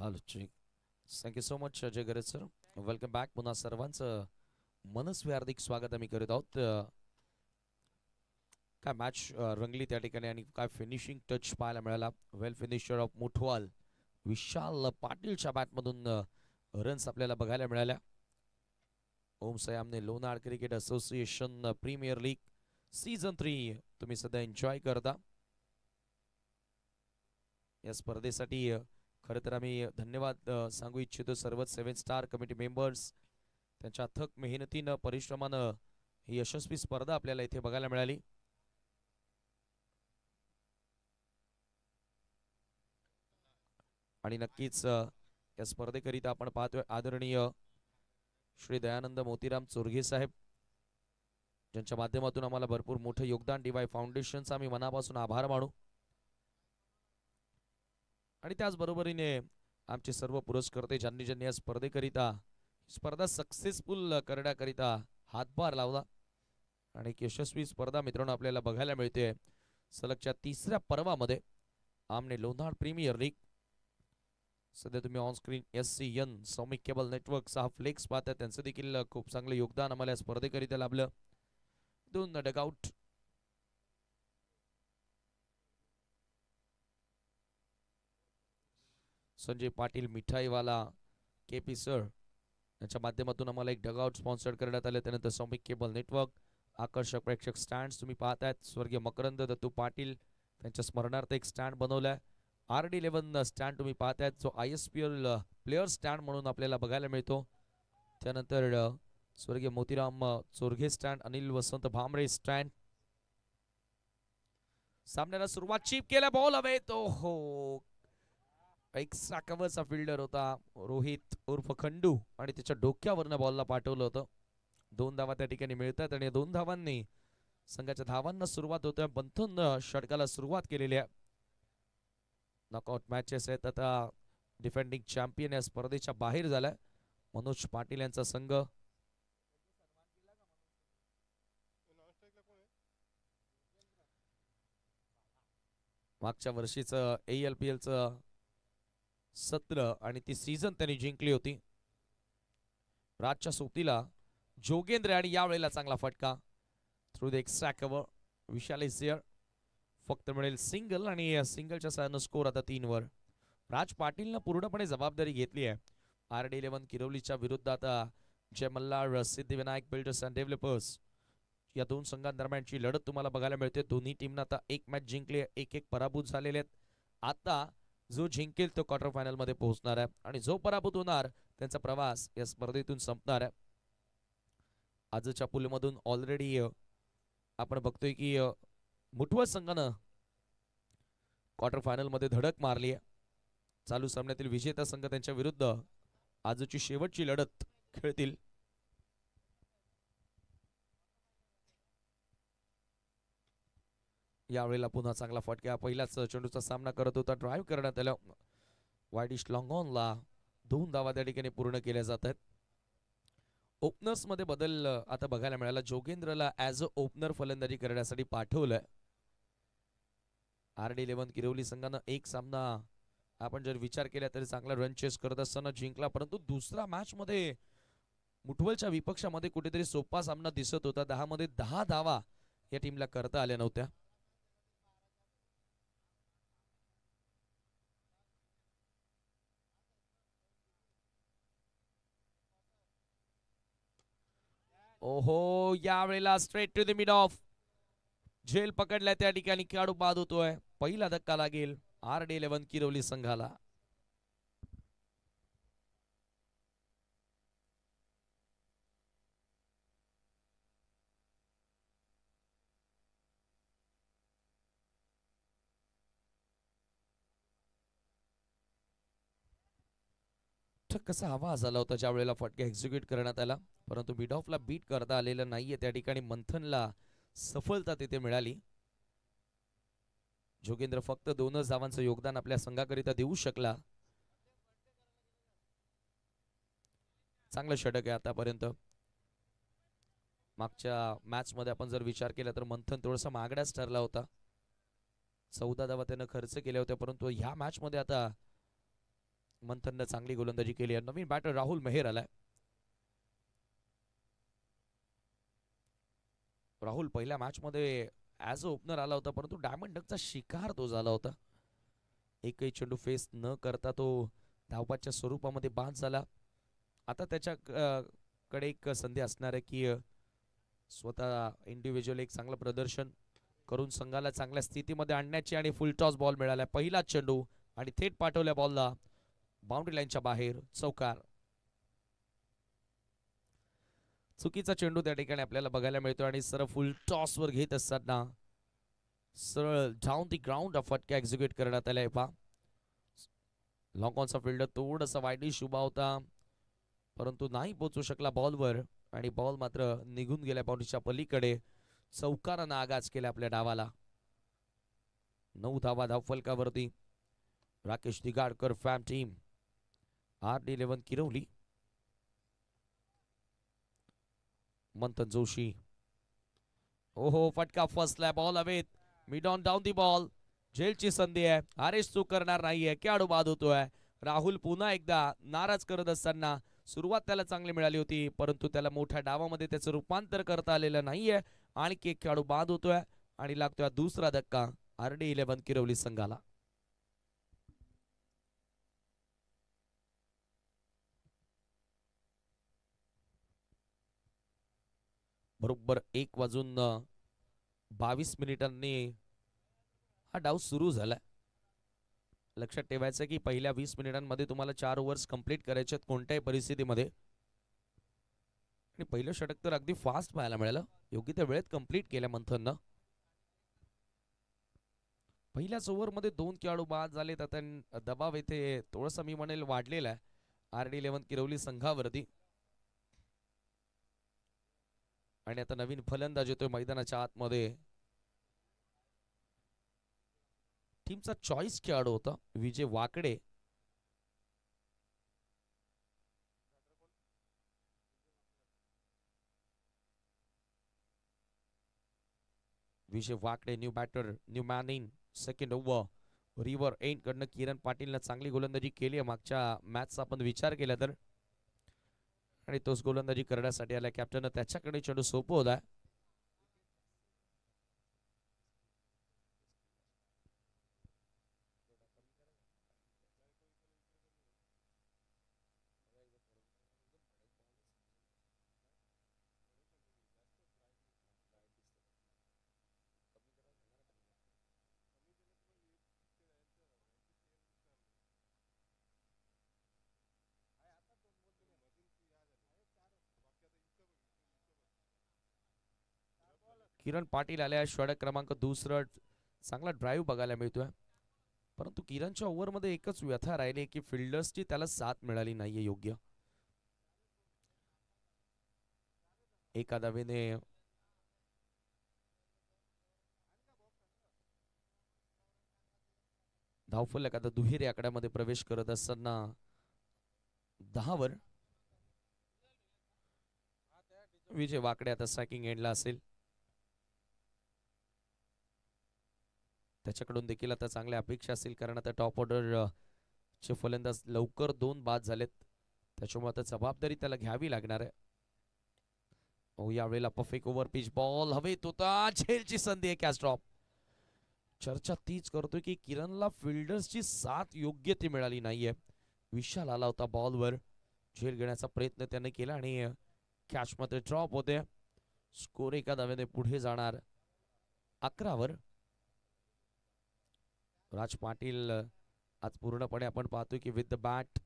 Hello जी. Thank you so much Ajay गरज sir. Welcome back. पुन्हा सर्वांचं मनस्वी हार्दिक स्वागत आम्ही करत आहोत. काय मॅच रंगली त्या ठिकाणी आणि काय फिनिशिंग टच पाहायला मिळाला. Well finisher of Muthwal Vishal पाटीलच्या बॅटमधून रन्स आपल्याला बघायला मिळाल्या. ओम सयामने Lonar cricket association premier league season 3 तुम्ही सध्या एन्जॉय करता. या स्पर्धेसाठी खरं तर आम्ही धन्यवाद सांगू इच्छितो सर्व 7 स्टार कमिटी मेंबर्स. त्यांच्या अथक मेहनतीनं परिश्रमानं ही यशस्वी स्पर्धा आपल्याला इथे बघायला मिळाली. आणि नक्कीच या स्पर्धेकरिता आपण पाहतोय आदरणीय श्री दयानंद मोतीराम चोरगे साहेब, ज्यांच्या माध्यमातून आम्हाला भरपूर मोठं योगदान डीवाय फाउंडेशनचा आम्ही मनापासून आभार मानू. आणि त्याचबरोबरीने आमचे सर्व पुरस्कर्ते ज्यांनी ज्यांनी या स्पर्धेकरिता स्पर्धा सक्सेसफुल करण्याकरिता हातभार लावला आणि एक यशस्वी स्पर्धा मित्रांनो आपल्याला बघायला मिळते. सलगच्या तिसऱ्या पर्वामध्ये आमने लोणार प्रीमियर लीग. सध्या तुम्ही on screen SCN Soumik cable नेटवर्कचा हा फ्लेक्स पाहता. त्यांचं देखील खूप चांगलं योगदान आम्हाला या स्पर्धेकरिता लाभलं. 2 dugout. Sanjay Patil Mithaiwala KP sir यांच्या माध्यमातून आम्हाला एक डगआउट स्पॉन्सर्ड करण्यात आले. त्यानंतर सौमिक केबल नेटवर्क आकर्षक प्रेक्षक स्टँड तुम्ही पाहतायत. स्वर्गीय मकरंद दत्तू पाटील त्यांच्या स्मरणार्थ एक स्टँड बनवलाय. RD11 स्टँड तुम्ही पाहतायत, जो ISPL प्लेयर स्टँड म्हणून आपल्याला बघायला मिळतो. त्यानंतर स्वर्गीय मोतीराम चोरगे स्टँड, अनिल वसंत भामरे स्टँड. सामन्याला सुरुवात चीप केल्या, बॉल हवे तो हो. एक्स्ट्रा कव्हरचा फिल्डर होता रोहित उर्फ खंडू आणि त्याच्या डोक्यावरनं बॉलला पाठवलं होतं. 2 धावा त्या ठिकाणी मिळतात आणि 2 धावांनी संघाच्या धावांना सुरुवात होते. बंथन षटकाला सुरुवात केलेली आहे. नॉकआउट मॅचेस आहेत. आता डिफेंडिंग चॅम्पियन या स्पर्धेच्या बाहेर झालाय मनोज पाटील यांचा संघ. मागच्या वर्षीचं ALPLचं सत्र आणि ती सीझन त्यांनी जिंकली होती. राजच्या सोबतीला जोगेंद्र आणि यावेळेला चांगला फटका थ्रू द एक्स्ट्रा कव्हर. विशाल इसियर फक्त मिळेल सिंगल आणि सिंगलच्या सहाय्यानं स्कोर आता 3 वर. राज पाटीलनं पूर्णपणे जबाबदारी घेतली आहे. RD11 किरवलीच्या विरुद्ध आता Jai Malhar Siddhivinayak builders and developers या 2 संघांदरम्यानची लढत तुम्हाला बघायला मिळते. दोन्ही टीमनं आता 1 मॅच जिंकली आहे, 1-1 पराभूत झालेले आहेत. आता जो जिंकेल तो क्वार्टर फायनल मध्ये पोहोचणार आहे आणि जो पराभूत होणार त्यांचा प्रवास या स्पर्धेतून संपणार आहे. आजच्या पूलमधून ऑलरेडी आपण बघतोय की मुठवत संघानं क्वार्टर फायनल मध्ये धडक मारली आहे. चालू सामन्यातील विजेता संघ त्यांच्या विरुद्ध आजची शेवटची लढत खेळतील. यावेळेला पुन्हा चांगला फटका. पहिल्याच चेंडूचा सामना करत होता, ड्राईव्ह करण्यात आलं वाईडिश लॉंग ऑनला. 2 धावा त्या ठिकाणी पूर्ण केल्या जात आहेत. ओपनर्स मध्ये बदल आता बघायला मिळाला. जोगेंद्रला ऍज अ ओपनर फलंदाजी करण्यासाठी पाठवलंय. RD11 किरवली संघानं एक सामना आपण जर विचार केला तरी चांगला रन चेस करत असताना जिंकला, परंतु दुसऱ्या मॅच मध्ये मुठवलच्या विपक्षामध्ये कुठेतरी सोपा सामना दिसत होता. 10 मध्ये 10 धावा या टीमला करता आल्या नव्हत्या. ओहो, यावेळेला straight to the mid off. झेल पकडलाय त्या ठिकाणी, खेळाडू बाद होतोय. पहिला धक्का लागेल RD11 किरवली संघाला. कसा आवाज आला होता ज्या वेळेला फटका एक्झिक्यूट करण्यात आला, परंतु मिड ऑफला बीट करता आलेलं नाहीये. त्या ठिकाणी मंथनला सफलता तिथे मिळाली. जोगेंद्र फक्त 2च धावांचं योगदान आपल्या संघाकरिता देऊ शकला. चांगलं षटक आहे आतापर्यंत. मागच्या मॅच मध्ये आपण जर विचार केला तर मंथन थोडासा मागडाच ठरला होता. 14 धावा त्यानं खर्च केल्या होत्या, परंतु ह्या मॅच मध्ये आता मंथननं चांगली गोलंदाजी केली आहे. नवीन बॅटर राहुल मेहर आलाय. राहुल पहिल्या मॅच मध्ये ॲज अ ओपनर आला होता, परंतु डायमंड डकचा शिकार तो झाला होता. एकही चेंडू फेस न करता तो धावपाच्या स्वरूपामध्ये बाद झाला. आता त्याच्या कडे एक संधी असणार आहे की स्वतः इंडिव्हिज्युअल एक चांगलं प्रदर्शन करून संघाला चांगल्या स्थितीमध्ये आणण्याची, आणि फुल टॉस बॉल मिळाला. पहिला चेंडू आणि थेट पाठवल्या बॉलला बाउंड्री लाईनच्या बाहेर, चौकार. चुकीचा चेंडू त्या ठिकाणी आपल्याला बघायला मिळतो आणि सरळ फुल टॉस वर घेत असताना सरळ डाऊन दी ग्राउंड फटका एक्झिक्यूट करण्यात आलाय. पहा लॉंग ऑनचा फिल्डर थोडासा वाईडिश उभा होता, परंतु नाही पोहोचू शकला बॉलवर, आणि बॉल मात्र निघून गेल्या बाउंड्रीच्या पलीकडे. चौकारानं आगाज केला आपल्या डावाला. 9 धावा धावफलकावरती. Rakesh Digadkar fam team, RD11 Kirwali. Manthan Joshi, ओहो फटका फसलाय. बॉल हवेत, mid on down the ball. झेलची संधी आहे, आरेश चूक करणार नाहीये. खेळाडू बाद होतोय. राहुल पुन्हा एकदा नाराज करत असताना सुरुवात त्याला चांगली मिळाली होती, परंतु त्याला मोठ्या डावामध्ये त्याचं रूपांतर करता आलेलं नाहीये. आणखी एक खेळाडू बाद होतोय आणि लागतोय दुसरा धक्का RD11 किरवली संघाला. बरोबर 1:22 हा डाव सुरू झालाय. लक्षात ठेवायचं की पहिल्या 20 मिनिटांमध्ये तुम्हाला 4 ओव्हर्स कंप्लीट करायचे आहेत कोणत्याही परिस्थितीमध्ये. आणि पहिलं षटक तर अगदी फास्ट पाहायला मिळालं. योग्य त्या वेळेत कंप्लीट केल्या मंथननं. पहिल्याच ओव्हरमध्ये 2 खेळाडू बाद झाले. आता दबाव इथे थोडासा मी म्हणेल वाढलेला आहे RD11 किरवली संघावरती. आणि आता नवीन फलंदाज येतोय मैदानाच्या आतमध्ये. टीमचा चॉईस खेळाडू होता विजय Wakde. Vijay Wakde new batter, new man in. Second over river end कडनं किरण पाटीलनं चांगली गोलंदाजी केली आहे मागच्या मॅचचा आपण विचार केला तर. आणि तोच गोलंदाजी करण्यासाठी आला. कॅप्टननं त्याच्याकडे चेंडू सोपवला. किरण पाटील आल्या. षटक क्रमांक दुसरं. चांगला ड्राईव्ह बघायला मिळतोय, परंतु किरणच्या ओव्हरमध्ये एकच व्यथा राहिली की फिल्डर्सची त्याला साथ मिळाली नाहीये योग्य. एका धावेने धावफलक आता दुहेरी आकड्यामध्ये प्रवेश करत असताना 10 वर विजय वाकडे आता स्ट्रायकिंग एंडला असेल. त्याच्याकडून देखील आता चांगल्या अपेक्षा असतील, कारण आता टॉप ऑर्डर चे फलंदाज लवकर 2 बाद झालेत. त्याच्यामुळे आता जबाबदारी त्याला घ्यावी लागणार आहे. यावेळेला परफेक्ट ओव्हर पिच बॉल हवेत होता. झेलची संधी आहे. Catch drop. चर्चा तीच करतोय की किरणला फिल्डर्सची साथ योग्य ती मिळाली नाहीये. विशाल आला होता बॉलवर, झेल घेण्याचा प्रयत्न त्याने केला आणि कॅच मध्ये ड्रॉप होते. स्कोर एका धावेने पुढे जाणार 11 वर. राज पाटील आज पूर्णपणे आपण पाहतोय की with the bat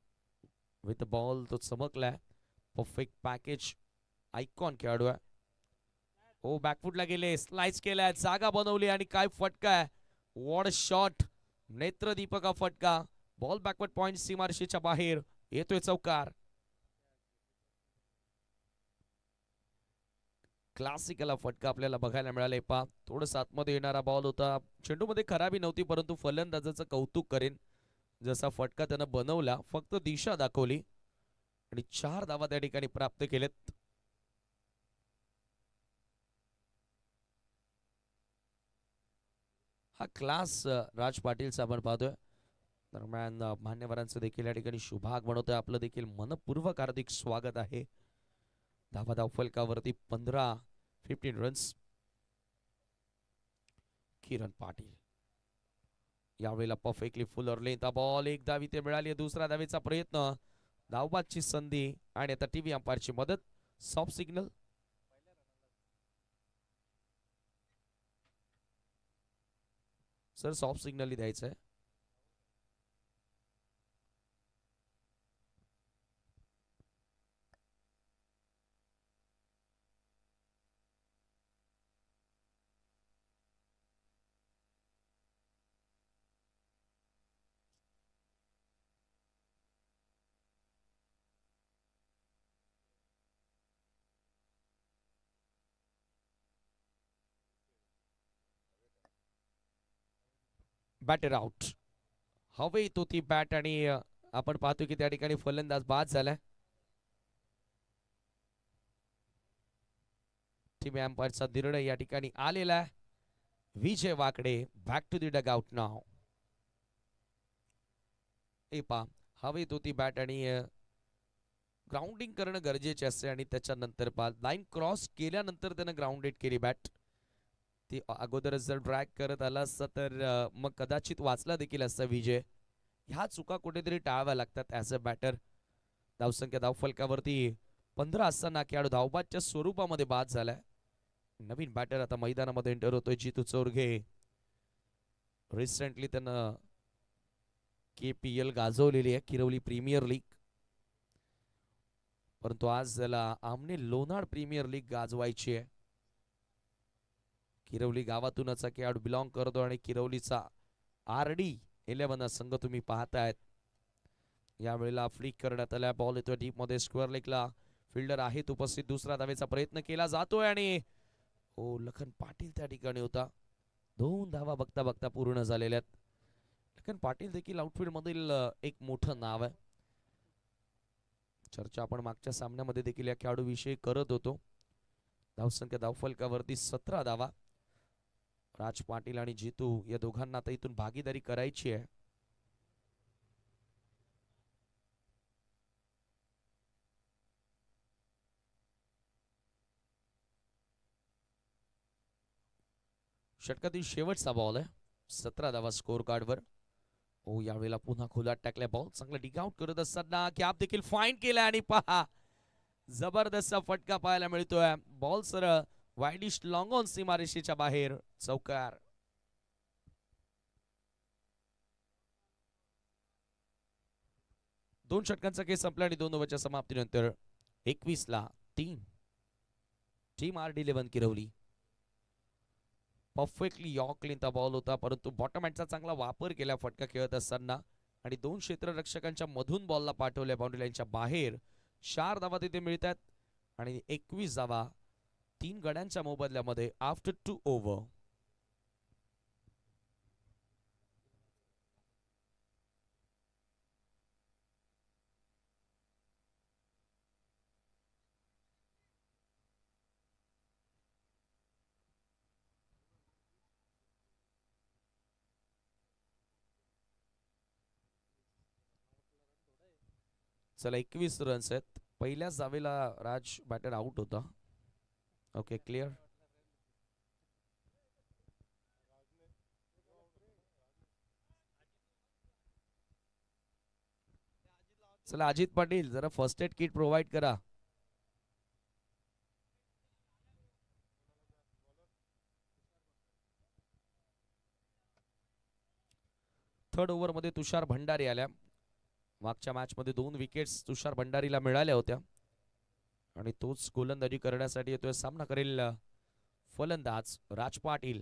with the ball तो चमकलाय. परफेक्ट पॅकेज आयकॉन खेळाडू आहे. हो बॅकफुटला गेले, स्लाइस केलाय, जागा बनवली आणि काय फटका आहे. वॉट शॉट, नेत्रदीपका फटका. बॉल बॅकवर्ड पॉइंट सीमारेषेच्या बाहेर येतोय, चौकार. क्लासिकल फटका आपल्याला बघायला मिळाले. पा थोडंसं आतमध्ये येणारा बॉल होता. चेंडूमध्ये खराबी नव्हती, परंतु फलंदाजाचं कौतुक करेन जसा फटका त्यानं बनवला, फक्त दिशा दाखवली आणि 4 धावा त्या ठिकाणी प्राप्त केलेत. हा क्लास राज पाटीलचा आपण पाहतोय. दरम्यान मान्यवरांचं देखील या ठिकाणी शुभाग बनवतोय. आपलं देखील मनपूर्वक हार्दिक स्वागत आहे. धाव फलकावरती 15 रन्स. किरण पाटील यावेळेला परफेक्टली फुलर लेंथ बॉल. एक धाव इथे मिळाली. दुसरा धावेचा प्रयत्न, धावबादची संधी आणि आता टीव्ही अंपायरची मदत. Soft signal. Sir soft signal द्यायचं आहे. Batter out. हवेत होती बॅट आणि आपण पाहतो की त्या ठिकाणी फलंदाज बाद झालाय. टीम अंपायरचा निर्णय या ठिकाणी आलेला आहे. Vijay Wakade back to the dugout नाव. एपा हवेत होती बॅट आणि ग्राउंडिंग करणं गरजेचे असते आणि त्याच्यानंतर लाईन क्रॉस केल्यानंतर त्यानं ग्राउंडेड केली बॅट. ती अगोदरच जर ड्रॅग करत आला असता तर मग कदाचित वाचला देखील असता विजय. ह्या चुका कुठेतरी टाळाव्या लागतात ॲज अ बॅटर. धावसंख्या धावफलकावरती 15 असताना खेळाडू धावबादच्या स्वरूपामध्ये बाद झालाय. नवीन बॅटर आता मैदानामध्ये एंटर होतोय जितू चोरघे. रिसेंटली त्यानं KPL गाजवलेली आहे, किरवली प्रीमियर लीग. परंतु आज त्याला आमने लोणाड प्रीमियर लीग गाजवायची आहे. किरवली गावातूनच खेळाडू बिलॉंग करतो आणि किरवलीचा RD11 संघ तुम्ही पाहतायत. यावेळेला फ्लिक करण्यात आला. बॉल येतोय डीप मध्ये स्क्वेअर लेगला. फिल्डर आहेत उपस्थित. दुसरा धावेचा प्रयत्न केला जातोय आणि लखन पाटील त्या ठिकाणी होता. 2 धावा बघता बघता पूर्ण झालेल्या आहेत. लखन पाटील देखील आउटफील्ड मधील एक मोठं नाव आहे. चर्चा आपण मागच्या सामन्यामध्ये देखील या खेळाडू विषयी करत होतो. धावसंख्या धावफलकावरती 17 धावा. राज पाटील आणि जितू या दोघांना आता इथून भागीदारी करायची आहे. षटकातील शेवटचा बॉल आहे. 17 धावा स्कोर कार्डवर. यावेळेला पुन्हा खोलात टाकल्या बॉल. चांगला डिग आउट करत असताना कॅप देखील फाईंड केला आणि पहा जबरदस्त फटका पाहायला मिळतोय. बॉल सरळ वाईडिश लॉंग ऑन सीमारेषेच्या बाहेर. चौकार. दोन षटकांचा खेळ संपला आणि 2 ओव्हरच्या समाप्तीनंतर 21-3 team RD11 Kirwali. Perfectly yorker लेंथचा बॉल होता, परंतु बॉटम हँडचा चांगला वापर केला फटका खेळत असताना आणि 2 क्षेत्ररक्षकांच्या मधून बॉलला पाठवल्या बाउंड्री लाईनच्या बाहेर. 4 धावा तिथे मिळतात आणि 21 धावा 3 गड्यांच्या मोबदल्यामध्ये आफ्टर 2 ओव्हर. चला 21 रन्स आहेत. पहिल्याच धावेला राज बॅटर आउट होता. Okay clear. चला अजित पाटील जरा फर्स्ट एड किट प्रोव्हाइड करा. थर्ड ओव्हर मध्ये तुषार भंडारी आल्या. मागच्या मॅच मध्ये 2 विकेट्स तुषार भंडारीला मिळाल्या होत्या आणि तोच गोलंदाजी करण्यासाठी येतोय. सामना करेल फलंदाज राज पाटील.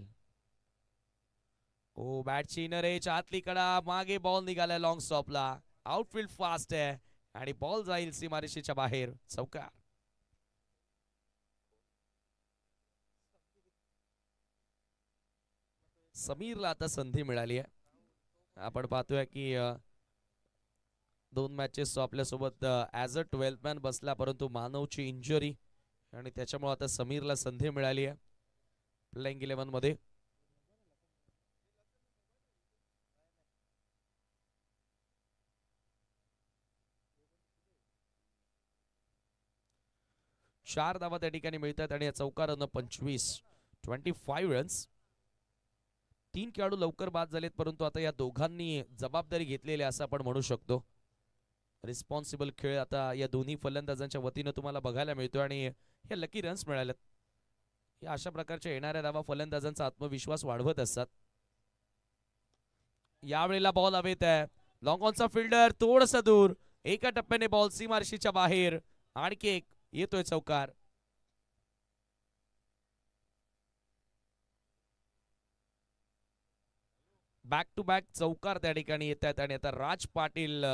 बॅटची इनर एज आतली कडा. मागे बॉल निघाला लॉंग स्टॉपला. आउटफील्ड फास्ट आहे आणि बॉल जाईल सीमारेषेच्या बाहेर. चौकार. समीरला आता संधी मिळाली आहे. आपण पाहतोय की 2 मॅचेस आपल्यासोबत ॲज अ 12th मॅन बसला, परंतु मानवची इंजुरी आणि त्याच्यामुळे आता समीरला संधी मिळाली आहे प्लेइंग 11 मध्ये. 4 धावा त्या ठिकाणी मिळतात आणि या चौकारानं 25 रन्स. 3 खेळाडू लवकर बाद झालेत, परंतु आता या दोघांनी जबाबदारी घेतलेली असं आपण म्हणू शकतो. रिस्पॉन्सिबल खेळ आता या दोन्ही फलंदाजांच्या वतीनं तुम्हाला बघायला मिळतो आणि हे लकी रन्स मिळालेत. या अशा प्रकारच्या येणाऱ्या धावा फलंदाजांचा आत्मविश्वास वाढवत असतात. यावेळेला बॉल हवेत आहे. लॉंग ऑनचा फिल्डर थोडंसं दूर, एका टप्प्याने बॉल सीमारेषेच्या बाहेर. आणखी एक येतोय चौकार. बॅक टू बॅक चौकार त्या ठिकाणी येत आहेत आणि आता राज पाटील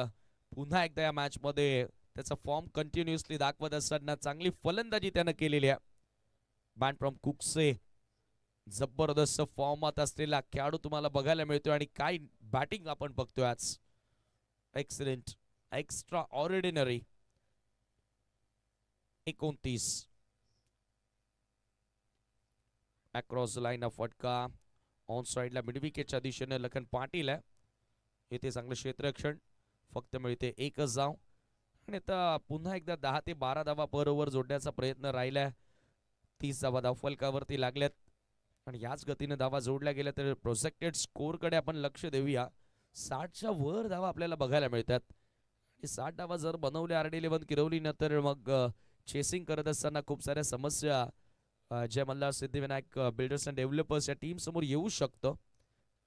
पुन्हा एकदा या मॅच मध्ये त्याचा फॉर्म कंटिन्युअसली दाखवत असताना चांगली फलंदाजी त्यानं केलेली आहे. बॅट फ्रॉम कुकसे, जबरदस्त फॉर्मात असलेला खेळाडू तुम्हाला बघायला मिळतोय आणि काय बॅटिंग आपण बघतोय आज. Excellent, extra ordinary. 29 across line of फटका. ऑन साइडला मिड विकेटच्या दिशेने लखन पाटील आहे. येथे चांगलं क्षेत्ररक्षण, फक्त मिळते एकच धाव आणि आता पुन्हा एकदा 10 ते 12 धावा पर ओव्हर जोडण्याचा प्रयत्न राहिलाय. 30 धावा धावफलकावरती लागल्यात आणि याच गतीने धावा जोडल्या गेल्या तर प्रोजेक्टेड स्कोर कडे आपण लक्ष देऊया. 60च्या वर धावा आपल्याला बघायला मिळतात. 60 धावा जर बनवले RD11 किरवली ना तर मग चेसिंग करत असताना खूप साऱ्या समस्या Jai Malhar Siddhivinayak builders and developers या टीम समोर येऊ शकतं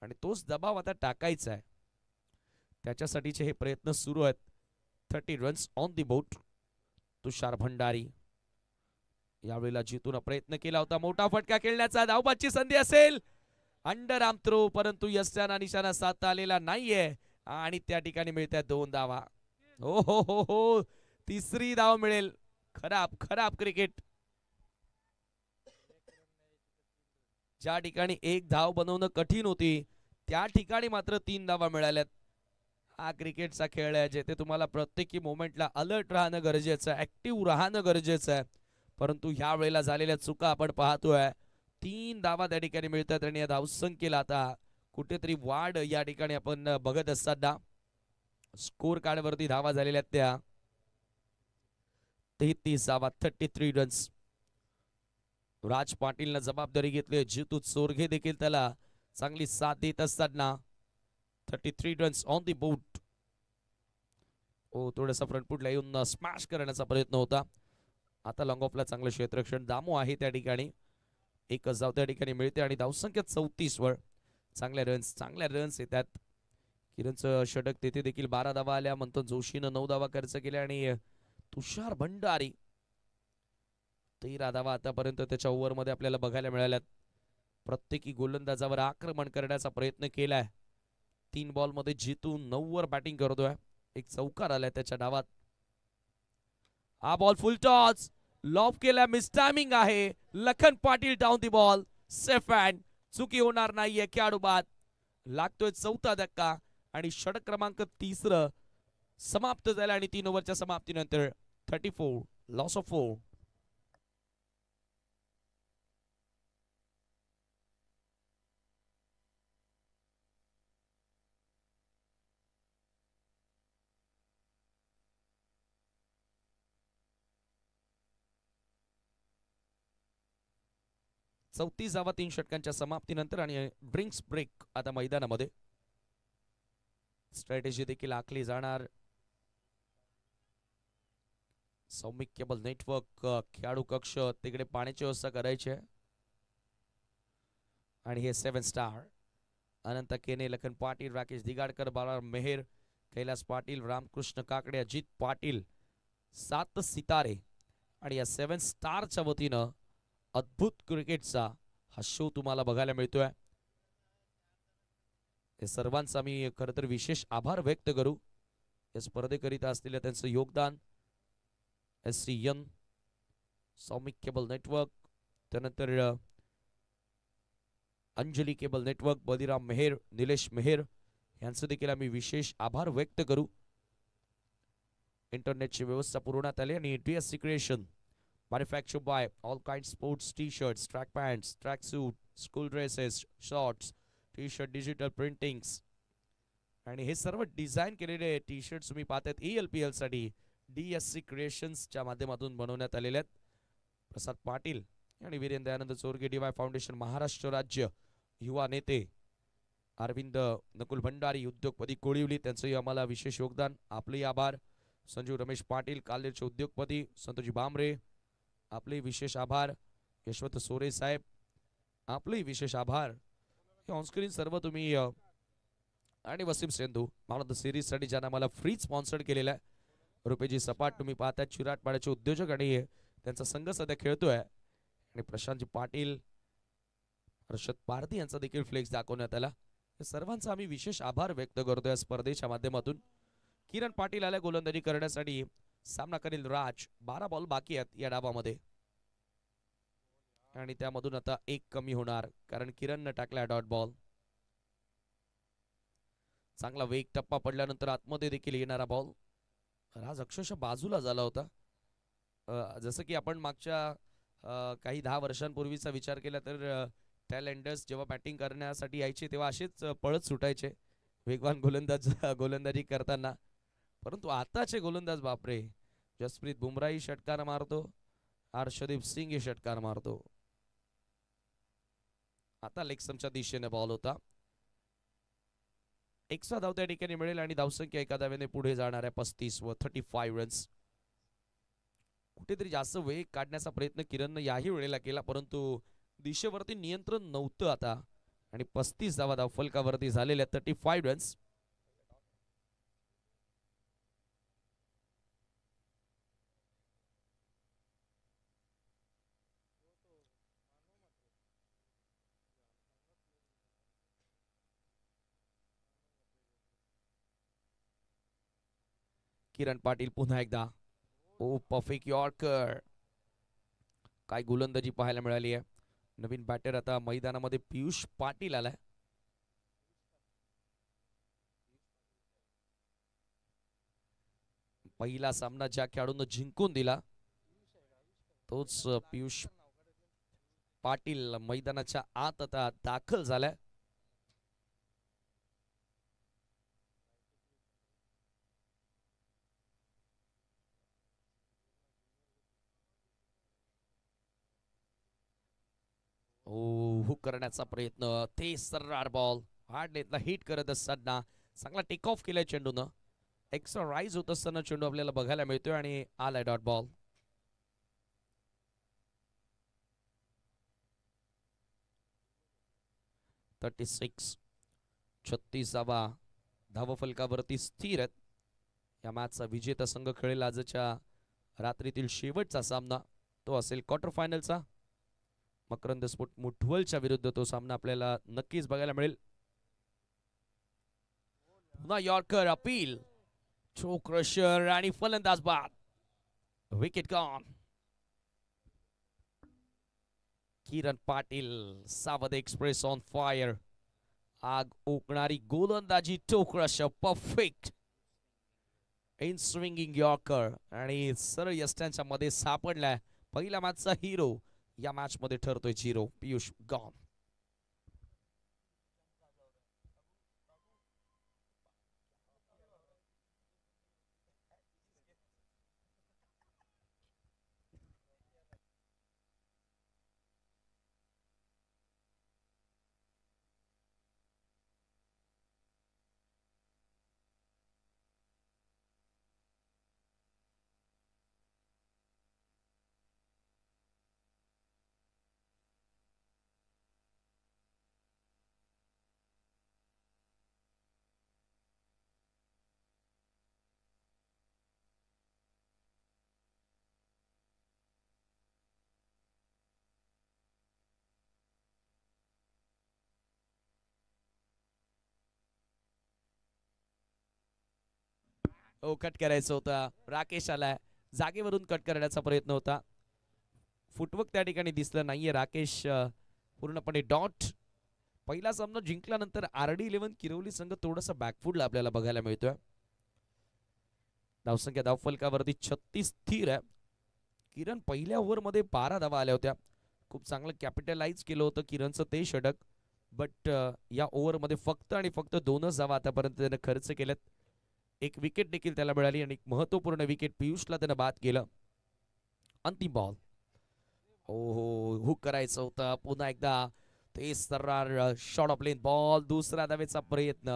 आणि तोच दबाव आता टाकायचा आहे. त्याच्यासाठीचे हे प्रयत्न सुरू आहेत. 30 रन्स ऑन दी बोट. तुषार भंडारी यावेळेला जितून प्रयत्न केला होता, मोठा फटका खेळण्याचा, धावबादची संधी असेल, अंडर आर्म थ्रो, परंतु यस्याना निशाणा साधता आलेला नाहीये आणि त्या ठिकाणी मिळतात 2 धावा. हो हो हो हो, तिसरी धाव मिळेल. खराब खराब क्रिकेट. ज्या ठिकाणी 1 धाव बनवणं कठीण होती त्या ठिकाणी मात्र 3 धावा मिळाल्यात. हा क्रिकेटचा खेळ आहे जेथे तुम्हाला प्रत्येकी मोमेंटला अलर्ट राहणं गरजेचं आहे, ऍक्टिव्ह राहणं गरजेचं आहे. परंतु ह्या वेळेला झालेल्या चुका आपण पाहतोय. 3 धावा त्या ठिकाणी मिळतात आणि या धावसंख्येला आता कुठेतरी वाढ या ठिकाणी आपण बघत असताना स्कोर कार्ड वरती धावा झालेल्या त्या 33 धावा, 33 रन्स. राज पाटीलनं जबाबदारी घेतली. जितू चोरघे देखील त्याला चांगली साथ देत असताना 33 रन्स ऑन दी बोट. थोडासा फ्रंट फुटला येऊन स्मॅश करण्याचा प्रयत्न होता. आता लॉंग ऑफला चांगलं क्षेत्ररक्षण दामू आहे त्या ठिकाणी. एकच धाव त्या ठिकाणी मिळते आणि धावसंख्या 34 वर. चांगल्या रन्स येतात. किरणचं षटक तेथे देखील 12 धावा आल्या. मंथन जोशीनं 9 धावा खर्च केल्या आणि तुषार भंडारी 13 धावा आतापर्यंत त्याच्या ओव्हर मध्ये आपल्याला बघायला मिळाल्यात. प्रत्येकी गोलंदाजावर आक्रमण करण्याचा प्रयत्न केलाय. 3 बॉल मध्ये जितू 9 वर बॅटिंग करतोय. एक चौकार आलाय त्याच्या डावात. हा बॉल फुल टॉस, लॉफ केला, मिस टायमिंग आहे. Lakhan Patil down the ball, safe hand. चुकी होणार नाहीये. खेळाडू बाद. लागतोय 4था धक्का आणि षटक क्रमांक 3 समाप्त झाला आणि 3 ओव्हरच्या समाप्तीनंतर 34 लॉस ऑफ 4. चौतीस धावा 3 षटकांच्या समाप्तीनंतर आणि ड्रिंक्स ब्रेक आता मैदानामध्ये. स्ट्रॅटेजी देखील आखली जाणार. सौमिक केबल नेटवर्क खेळाडू कक्ष तिकडे पाण्याची व्यवस्था करायची आहे आणि हे 7 स्टार अनंत केने, लखन पाटील, राकेश दिगाडकर, बाळा मेहर, कैलास पाटील, रामकृष्ण काकडे, अजित पाटील, 7 सितारे आणि या 7 स्टारच्या वतीनं अद्भुत क्रिकेटचा हा शो तुम्हाला बघायला मिळतोय. या सर्वांचा मी खरं तर विशेष आभार व्यक्त करू या स्पर्धेकरिता असलेलं त्यांचं योगदान. SCN, सौमिक केबल नेटवर्क, त्यानंतर अंजली केबल नेटवर्क, बलिराम मेहर, निलेश मेहर यांचं देखील आम्ही विशेष आभार व्यक्त करू. इंटरनेटची व्यवस्था पुरवण्यात आली आणि DSC creation manufactured by all kinds sports t-shirts, track pants, track suit, school dresses, shorts, t-shirt, digital printings आणि हे सर्व डिझाईन केलेले टी-शर्ट्स तुम्ही पाहतात ELPL साठी DSC क्रिएशन्सच्या माध्यमातून बनवण्यात आलेले आहेत. प्रसाद पाटील आणि वीरेंद्र दयानंद चोरगे DY फाउंडेशन महाराष्ट्र राज्य युवा नेते अरविंद नकुल भंडारी उद्योगपती कोळिवली त्यांचंही आम्हाला विशेष योगदान. आपले आभार. संजीव रमेश पाटील कालेरचे उद्योगपती संतोजी बामरे आपले विशेष आभार. यशवंत सोरे साहेब आपले विशेष आभार. ऑनस्क्रीन सर्व तुम्ही आणि Wasim Sendhu man of the series साठी ज्यांना मला फ्री स्पॉन्सर्ड केलेला आहे. रुपेजी सपाट तुम्ही पाहता चिराटपाड्याचे उद्योजक आणि त्यांचा संघ सध्या खेळतोय. आणि प्रशांतजी पाटील हर्षद पारधी यांचा देखील फ्लेक्स दाखवण्यात आला. सर्वांचा आम्ही विशेष आभार व्यक्त करतोय या स्पर्धेच्या माध्यमातून. किरण पाटील आल्या गोलंदाजी करण्यासाठी. सामना करील राज. 12 बॉल बाकी आहेत या डावामध्ये आणि त्यामधून आता एक कमी होणार कारण किरणनं टाकला डॉट बॉल. चांगला वेग टप्पा पडल्यानंतर आतमध्ये देखील येणारा बॉल. राज अक्षरशः बाजूला झाला होता. जसं की आपण मागच्या काही 10 वर्षांपूर्वीचा विचार केला तर टॅलेंडर्स जेव्हा बॅटिंग करण्यासाठी यायचे तेव्हा असेच पळत सुटायचे वेगवान गोलंदाजी करताना. परंतु आताचे गोलंदाज बापरे. जसप्रीत बुमराही षटकार मारतो. हर्षदीप सिंग षटकार मारतो. आता लेगस्टंपच्या दिशेने बॉल होता. एक्स्ट्रा धाव त्या ठिकाणी मिळेल आणि धावसंख्या एका धावेने पुढे जाणार आहे 35 व 35 रन्स. कुठेतरी जास्त वेग काढण्याचा प्रयत्न किरणनं याही वेळेला केला परंतु दिशेवरती नियंत्रण नव्हतं आता आणि 35 धावा धावफलकावरती झालेल्या 35 रन्स. किरण पाटील पुन्हा एकदा. ओ परफेक्ट यॉर्कर. काय गोलंदाजी पाहायला मिळाली आहे. नवीन बॅटर आता मैदानामध्ये पियुष पाटील आलाय. पहिला सामना ज्या खेळाडूंना जिंकून दिला तोच पियुष पाटील मैदानाच्या आत आता दाखल झालाय. हुक करण्याचा प्रयत्न. ते सर्रार बॉल हार्ड नेटला हिट करत असताना चांगला टेक ऑफ केलाय चेंडूनं. एक्स्ट्रा राईज होत असताना चेंडू आपल्याला बघायला मिळतोय आणि आलाय डॉट बॉल. (36) 36 धावफलकावरती स्थिर आहेत. या मॅचचा विजेता संघ खेळेल आजच्या रात्रीतील शेवटचा सामना. तो असेल क्वार्टर फायनलचा. मकरंद स्फोट मुठवलच्या विरुद्ध तो सामना आपल्याला नक्कीच बघायला मिळेल. पुन्हा यॉर्कर अपील. थ्रो क्रशर आणि फलंदाज बाद. Wicket gone. किरण पाटील सावध एक्सप्रेस ऑन फायर. आग ओकणारी गोलंदाजी. Throw crusher perfect in swinging yorker आणि सरळ यष्ट्यांच्या मध्ये सापडलाय. पहिल्या मॅचचा हिरो या मॅच मध्ये ठरतोय 0. पियुष गॉन. हो कट करायचं होता. राकेश आलाय. जागेवरून कट करण्याचा प्रयत्न होता. फुटवर्क त्या ठिकाणी दिसलं नाहीये. राकेश पूर्णपणे डॉट. पहिला सामना जिंकल्यानंतर RD11 किरवली संघ थोडासा बॅकफुटला आपल्याला बघायला मिळतोय. धावसंख्या धावफलकावरती 36 स्थिर आहे. किरण पहिल्या ओव्हरमध्ये 12 धावा आल्या होत्या. खूप चांगलं कॅपिटलाइज केलं होतं किरणचं ते षटक. बट या ओव्हरमध्ये फक्त आणि फक्त 2च धावा आतापर्यंत त्याने खर्च केल्यात. एक विकेट देखील त्याला मिळाली आणि एक महत्वपूर्ण विकेट पियुषला त्यानं बाद केलं. अंतिम बॉल. ओहो, हुक करायचं होतं पुन्हा एकदा. ते सर्रार शॉट ऑफ लेन बॉल, दुसरा धावेचा प्रयत्न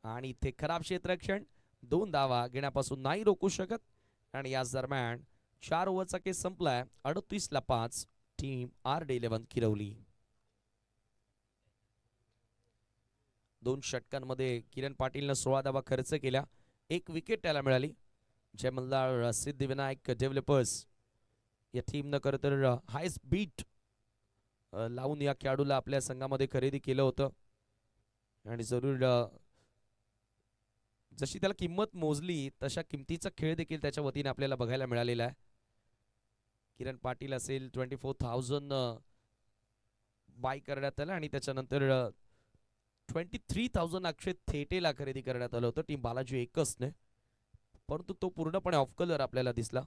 आणि इथे खराब क्षेत्ररक्षण. 2 धावा घेण्यापासून नाही रोखू शकत. आणि याच दरम्यान 4 ओव्हरचा केस संपलाय. 38-5 टीम RD11 किरवली. 2 षटकांमध्ये किरण पाटीलनं 16 धावा खर्च केल्या. 1 विकेट त्याला मिळाली. जय मल्हार सिद्धिविनायक डेव्हलपर्स या टीमनं खरं तर हायस्ट बीट लावून या खेळाडूला आपल्या संघामध्ये खरेदी केलं होतं. आणि जरूर जशी त्याला किंमत मोजली तशा किमतीचा खेळ देखील त्याच्या वतीने आपल्याला बघायला मिळालेला आहे. किरण पाटील असेल 24,000 बाय करण्यात आलं आणि त्याच्यानंतर 23,000 अक्षय थेटेला खरेदी करण्यात आलं होतं टीम बालाजी एकसने. परंतु तो पूर्णपणे ऑफ कलर आपल्याला दिसला.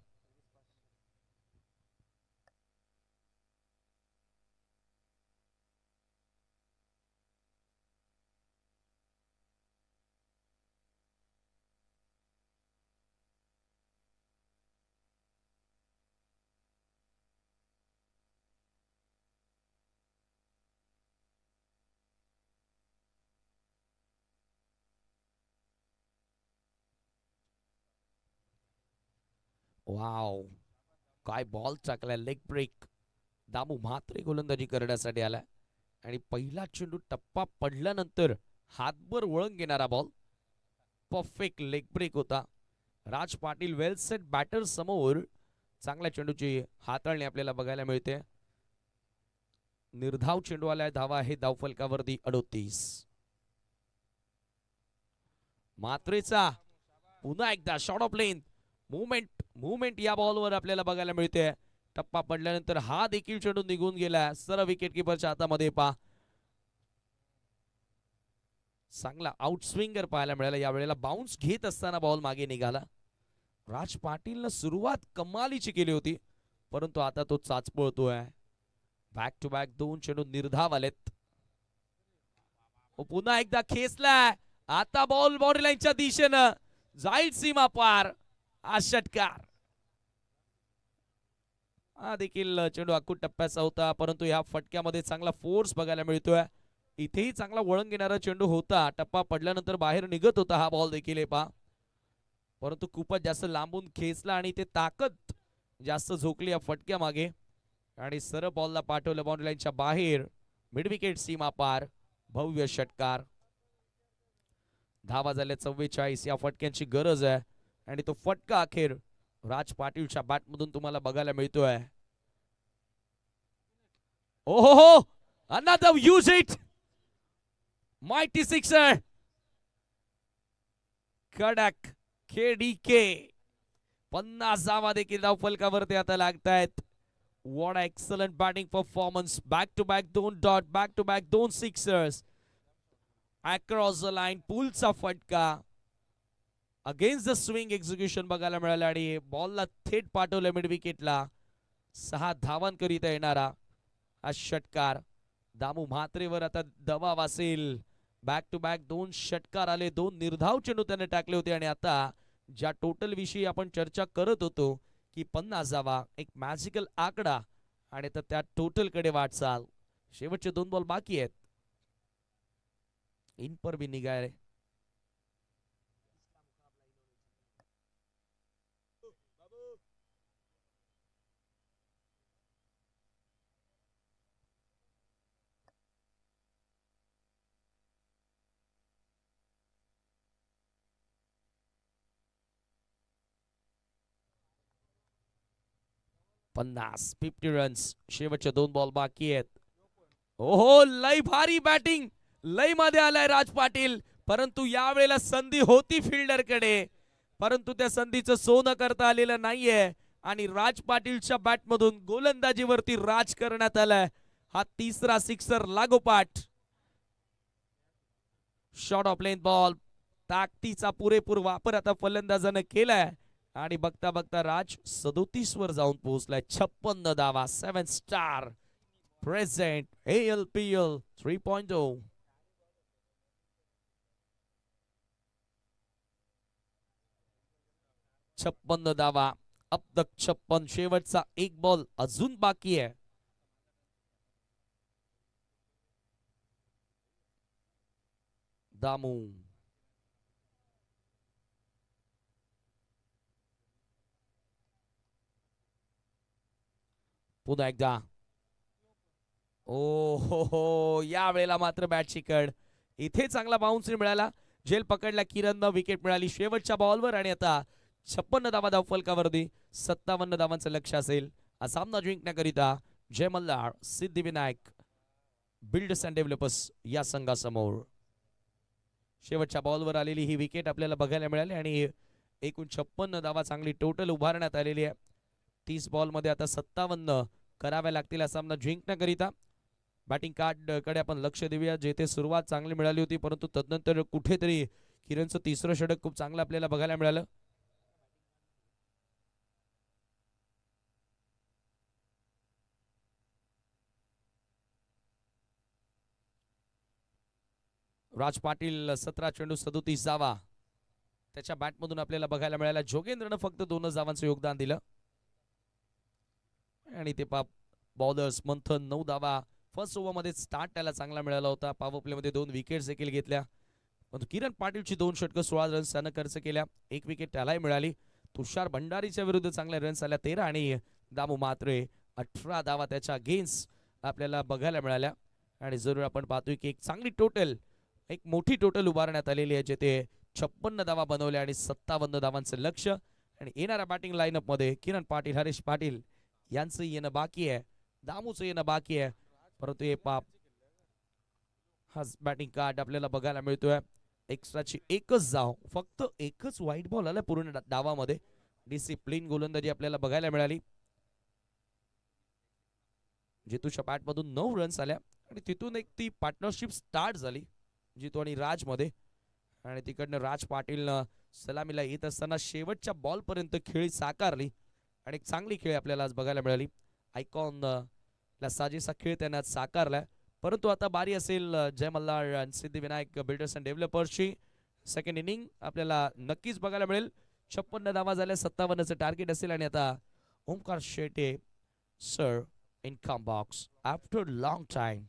वाव, काय बॉल टाकलाय, लेग ब्रेक. दामू म्हात्रे गोलंदाजी करण्यासाठी आलाय आणि पहिला चेंडू टप्पा पडल्यानंतर हातभर वळण घेणारा बॉल. परफेक्ट लेग ब्रेक होता. राज पाटील वेल सेट बॅटर समोर चांगल्या चेंडूची हाताळणी आपल्याला बघायला मिळते. निर्धाव चेंडू आलाय. धावा आहे धावफलकावरती 38. मात्रेचा पुन्हा एकदा शॉट ऑफ लेन. मुवमेंट या बॉलवर आपल्याला बघायला मिळते. टप्पा पडल्यानंतर हा देखील चेंडू निघून गेला. सरळ विकेट किपरच्या हातामध्ये पा. चांगला आउट स्विंगर पाहायला मिळाला. यावेळेला बाउन्स घेत असताना बॉल मागे निघाला. राज पाटीलनं सुरुवात कमालीची केली होती परंतु आता तो चाचपळतोय. बॅक टू बॅक 2 चेंडू निर्धाव आलेत. पुन्हा एकदा खेचलाय. आता बॉल बाउंड्री लाईनच्या दिशेनं जाईल सीमा पार. हा षटकार हा देखील चेंडू अकूट टप्प्याचा होता परंतु या फटक्यामध्ये चांगला फोर्स बघायला मिळतोय. इथेही चांगला वळण घेणारा चेंडू होता. टप्पा पडल्यानंतर बाहेर निघत होता हा बॉल देखील पा. परंतु खूपच जास्त लांबून खेचला आणि ते ताकद जास्त झोकली या फटक्या मागे आणि सरळ बॉलला पाठवलं बाउंड्री लाईनच्या बाहेर. मिड विकेट सीमा पार. भव्य षटकार. धावा झाल्या 44. या फटक्यांची गरज आहे आणि तो फटका अखेर राज पाटीलच्या बॅट मधून तुम्हाला बघायला मिळतोय. ओहो, another use it, mighty sixer. कडक KDK 50 धावा देखील धावफलकावरती आता लागतायत. What an excellent batting performance. Back to back 2 dot, back to back 2 Sixers across the line. पुलचा फटका अगेन्स्ट द स्विंग एक्झिक्युशन बघायला मिळालं आणि बॉलला थेट पाठवलं मिड विकेटला. 6 धावांकरिता येणारा हा षटकार. दामू म्हात्रेवर आता दबाव असेल. बॅक टू बॅक 2 षटकार आले. 2 निर्धाव चेंडू त्याने टाकले होते आणि आता ज्या टोटल विषयी आपण चर्चा करत होतो की 50 धावा एक मॅजिकल आकडा आणि आता त्या टोटल कडे वाटचाल. शेवटचे 2 बॉल बाकी आहेत. इन पर भी निगाह. पन्नास 50 रन्स. शेवटचे 2 बॉल बाकी आहेत. ओहो, लय भारी बॅटिंग. लय मध्ये आलाय राज पाटील परंतु यावेळेला संधी होती फिल्डर कडे परंतु त्या संधीचं सोनं करता आलेलं नाहीये आणि राज पाटीलच्या बॅट मधून गोलंदाजीवरती राज करण्यात आलाय. हा तिसरा सिक्सर लागोपाठ. Shot of length ball. ताकदीचा पुरेपूर वापर आता फलंदाजाने केलाय आणि बघता बघता राज 37 वर जाऊन पोहोचलाय. 56 धावा. 7 स्टार प्रेझेंट ALPL 3.0. 56 धावा. अब तक 56. शेवटचा 1 बॉल अजून बाकी आहे. दामू पुन्हा एकदा ओ हो या वेळेला मात्र बॅट चिकड. इथे चांगला बाउन्स मिळाला. झेल पकडला किरणनं. विकेट मिळाली शेवटच्या बॉलवर आणि आता 56 धावा धावफलकावरती 57 धावांचं लक्ष असेल हा सामना जिंकण्याकरिता Jai Malhar Siddhivinayak builders and developers या संघासमोर. शेवटच्या बॉलवर आलेली ही विकेट आपल्याला बघायला मिळाली आणि एकूण 56 धावा चांगली टोटल उभारण्यात आलेली आहे. 30 बॉलमध्ये आता 57 कराव्या लागतील हा सामना जिंकण्याकरिता. बॅटिंग कार्ड कडे आपण लक्ष देऊया. जेथे सुरुवात चांगली मिळाली होती परंतु तदनंतर कुठेतरी किरणचं तिसरं षटक खूप चांगलं आपल्याला बघायला मिळालं. राज पाटील 17 चेंडू 37 धावा त्याच्या बॅटमधून आपल्याला बघायला मिळाला. जोगेंद्रनं फक्त 2 धावांचं योगदान दिलं आणि ते बॉलर्स मंथन 9 धावा. फर्स्ट ओव्हरमध्ये स्टार्ट त्याला चांगला मिळाला होता. पॉवर प्लेमध्ये 2 विकेट्स देखील घेतल्या. परंतु किरण पाटीलची 2 षटकं 16 रन्स त्यानं खर्च केल्या. 1 विकेट त्यालाही मिळाली. तुषार भंडारीच्या विरुद्ध चांगल्या रन्स आल्या 13 आणि दामू मात्रे 18 धावा त्याच्या अगेन्स्ट आपल्याला बघायला मिळाल्या. आणि जरूर आपण पाहतोय की एक मोठी टोटल उभारण्यात आलेली आहे जेथे 56 धावा बनवल्या आणि 57 धावांचं लक्ष. आणि येणाऱ्या बॅटिंग लाईनअप मध्ये किरण पाटील हरीश पाटील यांचं येणं बाकी आहे. दामूचं येणं बाकी आहे. परंतु हे हा बॅटिंग कार्ड आपल्याला बघायला मिळतोय. एक्स्ट्राची एकच धाव फक्त एकच व्हाईट बॉल आला पूर्ण डावामध्ये. डिसिप्लिन गोलंदाजी आपल्याला बघायला मिळाली. जितूच्या बॅटमधून 9 रन्स आल्या आणि तिथून एक ती पार्टनरशिप स्टार्ट झाली जितू आणि राज मध्ये. आणि तिकडनं राज पाटीलनं सलामीला येत असताना शेवटच्या बॉल पर्यंत खेळी साकारली आणि एक चांगली खेळ आपल्याला आज बघायला मिळाली. आयकॉन ला साजेसा खेळ त्यांना आज साकारलाय. परंतु आता बारी असेल जय मल्हार आणि सिद्धिविनायक बिल्डर्स अँड डेव्हलपर्सची. सेकंड इनिंग आपल्याला नक्कीच बघायला मिळेल. 56 धावा झाल्या 57चं टार्गेट असेल आणि आता Omkar Shete sir in come box after long time.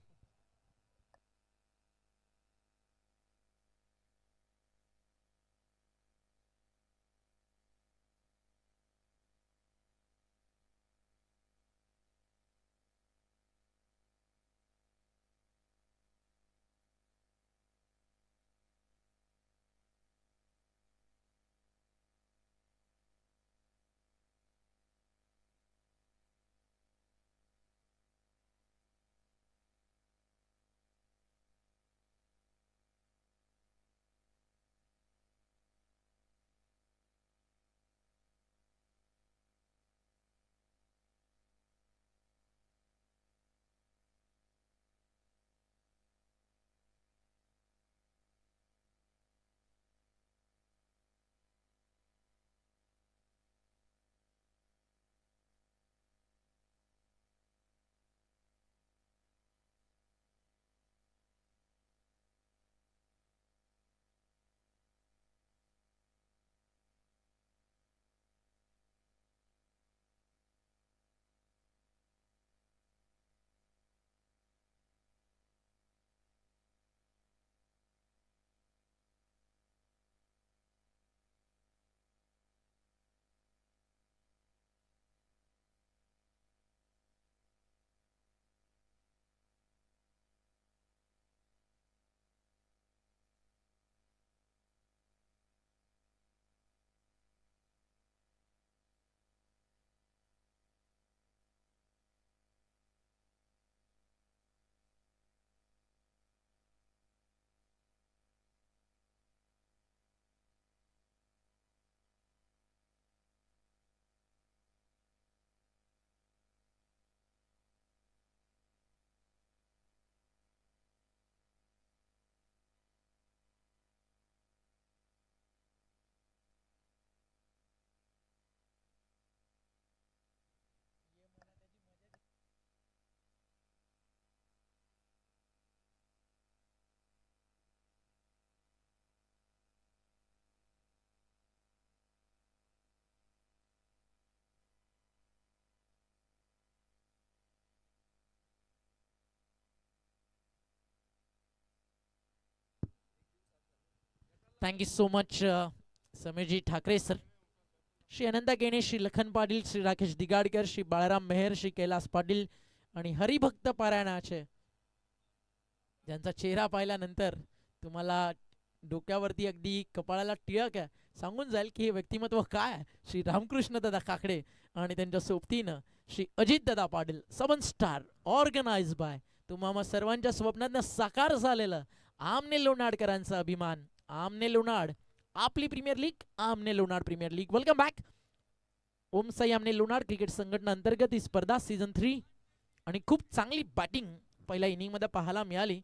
Thank you so much Sameerji Thackeray sir. Shri Ananta Gene, Shri Lakhan Patil, Shri Rakesh Digadkar, Shri Balaram Mehar, Shri Kailas Patil आणि हरिभक्त पारायणाचे ज्यांचा चेहरा पाहिल्यानंतर तुम्हाला डोक्यावरती अगदी कपाळाला टिळक आहे सांगून जाईल की हे व्यक्तिमत्व काय आहे. श्री रामकृष्ण दादा काकडे आणि त्यांच्या सोबतीनं Shri Ajit Dada Patil, 7 star organise bye तुम्हा सर्वांच्या स्वप्नांना साकार झालेलं आमने लोणाडकरांचा अभिमान. आमने लोणाड आपली premier league, Aamne Lonad premier league. Welcome back. Om Sai Aamne Lonad cricket संघटना अंतर्गत ही स्पर्धा सीझन 3 आणि खूप चांगली बॅटिंग पहिल्या इनिंग मध्ये पाहायला मिळाली.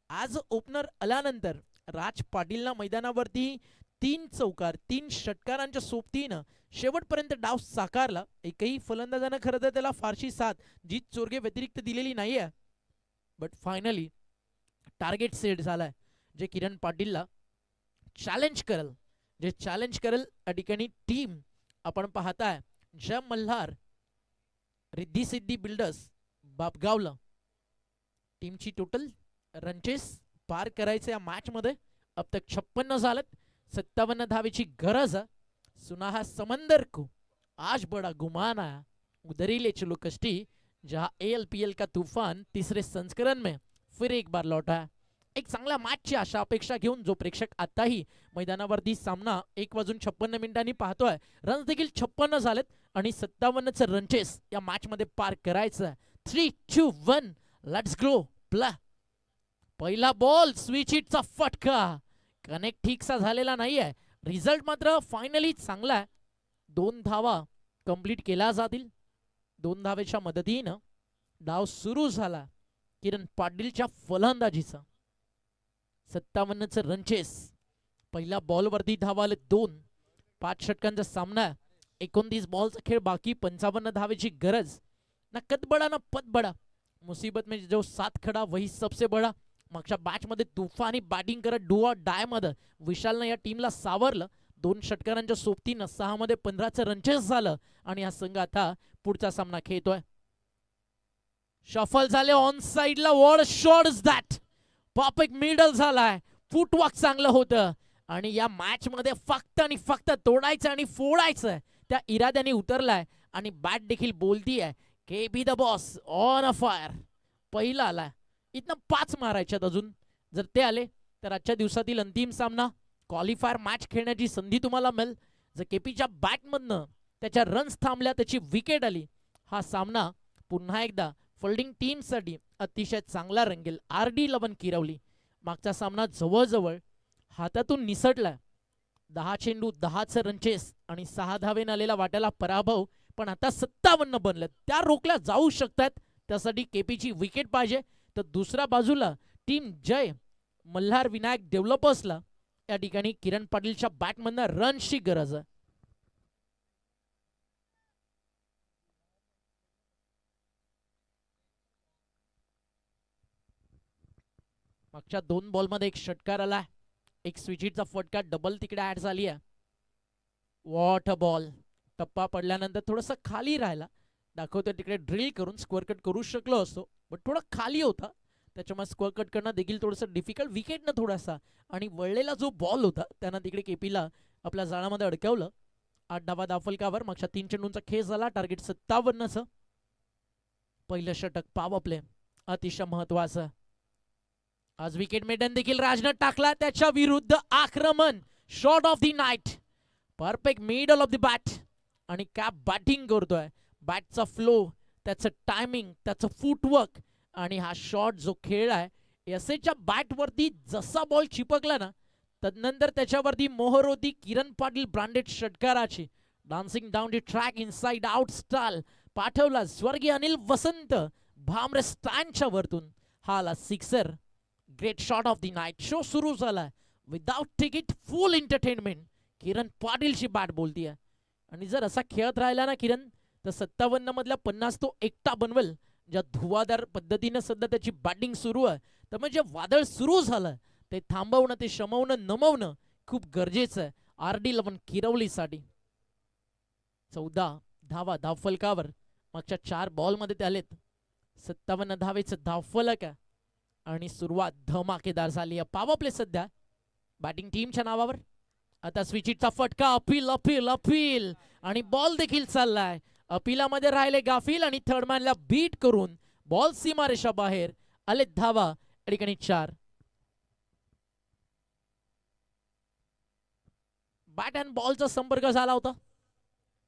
आज ओपनर आल्यानंतर राज पाटीलला मैदानावरती 3 चौकार 3 षटकारांच्या सोबतीनं शेवटपर्यंत डाव साकारला. एकही फलंदाजानं खरं तर त्याला फारशी साथ जीत चोरगे व्यतिरिक्त दिलेली नाहीये. बट फायनली टार्गेट सेट झालाय जे किरण पाटीलला चॅलेंज करेल, जे चॅलेंज करेल या ठिकाणी टीम आपण पाहताय जय मल्हार, रिद्धी सिद्धी बिल्डर्स, बापगावला. टीमची टोटल रनचेस पार करायचे या मॅच मध्ये अब तक 56 झालेत. 57 धावेची गरज आहे. सुना है समंदर को आज बड़ा गुमान आया, उधर ही ले चलो कश्ती, जहां ALPL का तूफान तीसरे संस्करण में फिर एक बार लौटा है. एक चांगल्या मॅचची आशा अपेक्षा घेऊन जो प्रेक्षक आताही मैदानावरती सामना 1:56 पाहतोय. रन्स देखील 56 झालेत आणि 57चं रनचेस या मॅच मध्ये पार करायचं. 3, 2, 1 लेट्स गो प्ले. पहिला बॉल स्विच हिटचा फटका, कनेक्ट ठीकसा झालेला नाहीये. रिझल्ट मात्र फायनली चांगला आहे. 2 धावा कंप्लीट केल्या जातील. 2 धावेच्या मदतीनं डाव सुरू झाला किरण पाटीलच्या फलंदाजीचा. 57चं रनचेस. पहिल्या बॉलवरती धावाले 2. 5 षटकांचा सामना, 29 बॉलचा खेळ बाकी, 55 धावेची गरज. ना कद बडा ना पद बडा, मुसीबत में जो साथ खडा वही सबसे बडा. मागच्या बॅच मध्ये तुफानी बॅटिंग करत डू ऑर डाय मध्ये विशालनं या टीमला सावरलं. 2 षटकारांच्या सोबतीनं 6 मध्ये 15चं रनचेस झालं आणि हा संघ आता पुढचा सामना खेळतोय. शफल झाले ऑन साइडला. What a shot is that. Perfect middle झालाय. फुटवर्क चांगलं होतं आणि या मॅच मध्ये फक्त आणि फक्त तोडायचं आणि फोडायचं त्या इराद्याने उतरलाय आणि बॅट देखील बोलतीये K B the boss on a fire. पहिला आलाय. इथनं 5 मारायच्यात अजून. जर ते आले तर आजच्या दिवसातील अंतिम सामना क्वालिफायर मॅच खेळण्याची संधी तुम्हाला मिळेल. जर केपीच्या बॅटमधनं त्याच्या रन्स थांबल्या, त्याची विकेट आली, हा सामना पुन्हा एकदा फिल्डिंग टीमसाठी अतिशय चांगला रंगेल. RD11 किरवली. मागचा सामना जवळजवळ हातातून निसटलाय. 10 चेंडू 10चं रनचेस आणि 6 धावेने आलेला वाट्याला पराभव. पण आता 57 बनलेत, त्या रोखल्या जाऊ शकतात. त्यासाठी केपीची विकेट पाहिजे. तर दुसऱ्या बाजूला टीम जय मल्हार विनायक डेव्हलपर्सला या ठिकाणी किरण पाटीलच्या बॅटमधनं रनची गरज आहे. मागच्या 2 बॉलमध्ये 1 षटकार आला, 1 स्विचिटचा फटका, डबल तिकडे ऍड झाली आहे. What a ball. टप्पा पडल्यानंतर थोडंसं खाली राहिला. दाखवतो तिकडे ड्रिल करून स्क्वेअर कट करू शकलो असतो, बट थोडा खाली होता, त्याच्यामुळे स्क्वेअर कट करणं देखील थोडंसं डिफिकल्ट. विकेटनं थोडासा आणि वळलेला जो बॉल होता त्यानं तिकडे केपीला आपल्या जाळामध्ये अडकवलं. 8 धावा दाफलकावर. मागच्या 3 चेंडूंचा खेळ झाला. टार्गेट 57चं. पहिलं षटक पॉवर प्ले अतिशय महत्वाचं. आज विकेट मेडन देखील राजनं टाकला. त्याच्या विरुद्ध आक्रमण. Shot of the night. Perfect middle of the bat आणि काय बॅटिंग करतोय. बॅटचा फ्लो, त्याचं टायमिंग, त्याचं फुटवर्क आणि हा शॉट जो खेळ आहे, एसएच्या बॅटवरती जसा बॉल चिपकला ना, तदनंतर त्याच्यावरती मोहर होती किरण पाटील ब्रँडेड षटकाराची. Dancing down the track inside out style पाठवला स्वर्गीय अनिल वसंत भामरे स्टँडच्या वरतून. हा आला sixer. Great shot of the night. Show सुरू झाला without ticket, full entertainment. Kiran पाटीलची बॅट बोलतीये आणि जर असा खेळत राहिला ना किरण, तर 57 मधल्या 50 तो एकटा बनवेल. ज्या धुवाधार पद्धतीने सध्या त्याची बॅटिंग सुरू आहे, तर म्हणजे वादळ सुरू झालं ते थांबवणं, ते शमवणं, नमवणं खूप गरजेचं आहे RD11 किरवलीसाठी. 14 धावा धावफलकावर. मागच्या 4 बॉलमध्ये ते आलेत. 57 धावेचं धावफलक आहे आणि सुरुवात धमाकेदार झाली आहे. पॉवर प्ले सध्या बॅटिंग टीमच्या नावावर. आता स्विचिटचा फटका, अपील अपील अपील आणि बॉल देखील चाललाय. अपिलामध्ये राहिले गाफील आणि थर्डमॅनला बीट करून बॉल सीमारेषा बाहेर आले. धावा ठिकाणी 4. बॅट अँड बॉलचा संपर्क झाला होता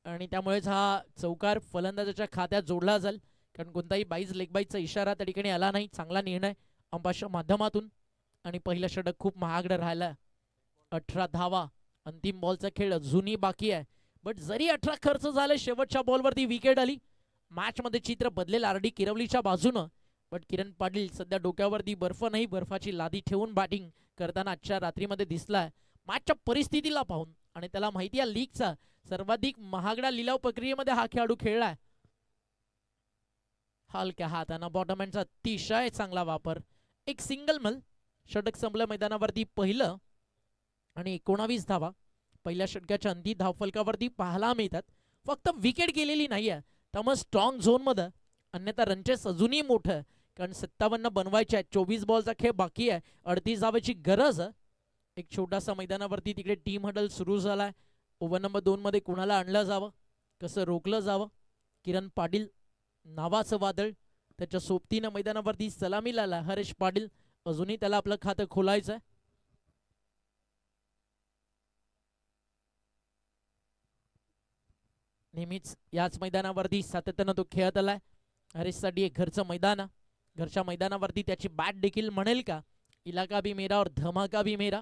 आणि त्यामुळेच हा चौकार फलंदाजाच्या खात्यात जोडला जाईल, कारण कोणताही बाईज लेग बाईजचा इशारा त्या ठिकाणी आला नाही. चांगला निर्णय अंपाच्या माध्यमातून आणि पहिला षटक खूप महागडं राहिलं. 18 धावा. अंतिम बॉलचा खेळ अजूनही बाकी आहे, बट जरी 18 खर्च झाले, शेवटच्या बॉलवरती विकेट आली. मॅच मध्ये चित्र बदलेल आरडी किरवलीच्या बाजूनं, बट किरण पाटील सध्या डोक्यावरती बर्फ नाही, बर्फाची लादी ठेवून बॅटिंग करताना आजच्या रात्रीमध्ये दिसलाय. मॅचच्या परिस्थितीला पाहून आणि त्याला माहिती आहे लीगचा सर्वाधिक महागडा लिलाव प्रक्रियेमध्ये हा खेळाडू खेळलाय. हलक्या हातानं बॉटमॅनचा अतिशय चांगला वापर. एक सिंगल मल. षटक संपलं मैदानावरती पहिलं आणि 19 धावा पहिल्या षटकाच्या अंती धावफलकावरती पाहायला मिळतात. फक्त विकेट गेलेली नाहीये, त्यामुळे स्ट्रॉंग झोन मध्ये, अन्यथा रनचेस अजूनही मोठं, कारण 57 बनवायचे आहेत. 24 बॉलचा खेळ बाकी आहे. 38 धावाची गरज. एक छोटासा मैदानावरती तिकडे टीम हडल सुरू झालाय. ओव्हर नंबर 2 मध्ये कुणाला आणलं जावं, कसं रोखलं जावं. किरण पाटील नावाचं वादळ, त्याच्या सोबतीनं मैदानावरती सलामीला आला हरेश पाटील. अजूनही त्याला आपलं खातं खोलायचं आहे. नेहमीच याच मैदानावरती सातत्यानं तो खेळत आलाय. हरेशसाठी एक घरचं मैदान. घरच्या मैदानावरती त्याची बॅट देखील म्हणेल का इलाका भी मेरा और धमाका भी मेरा,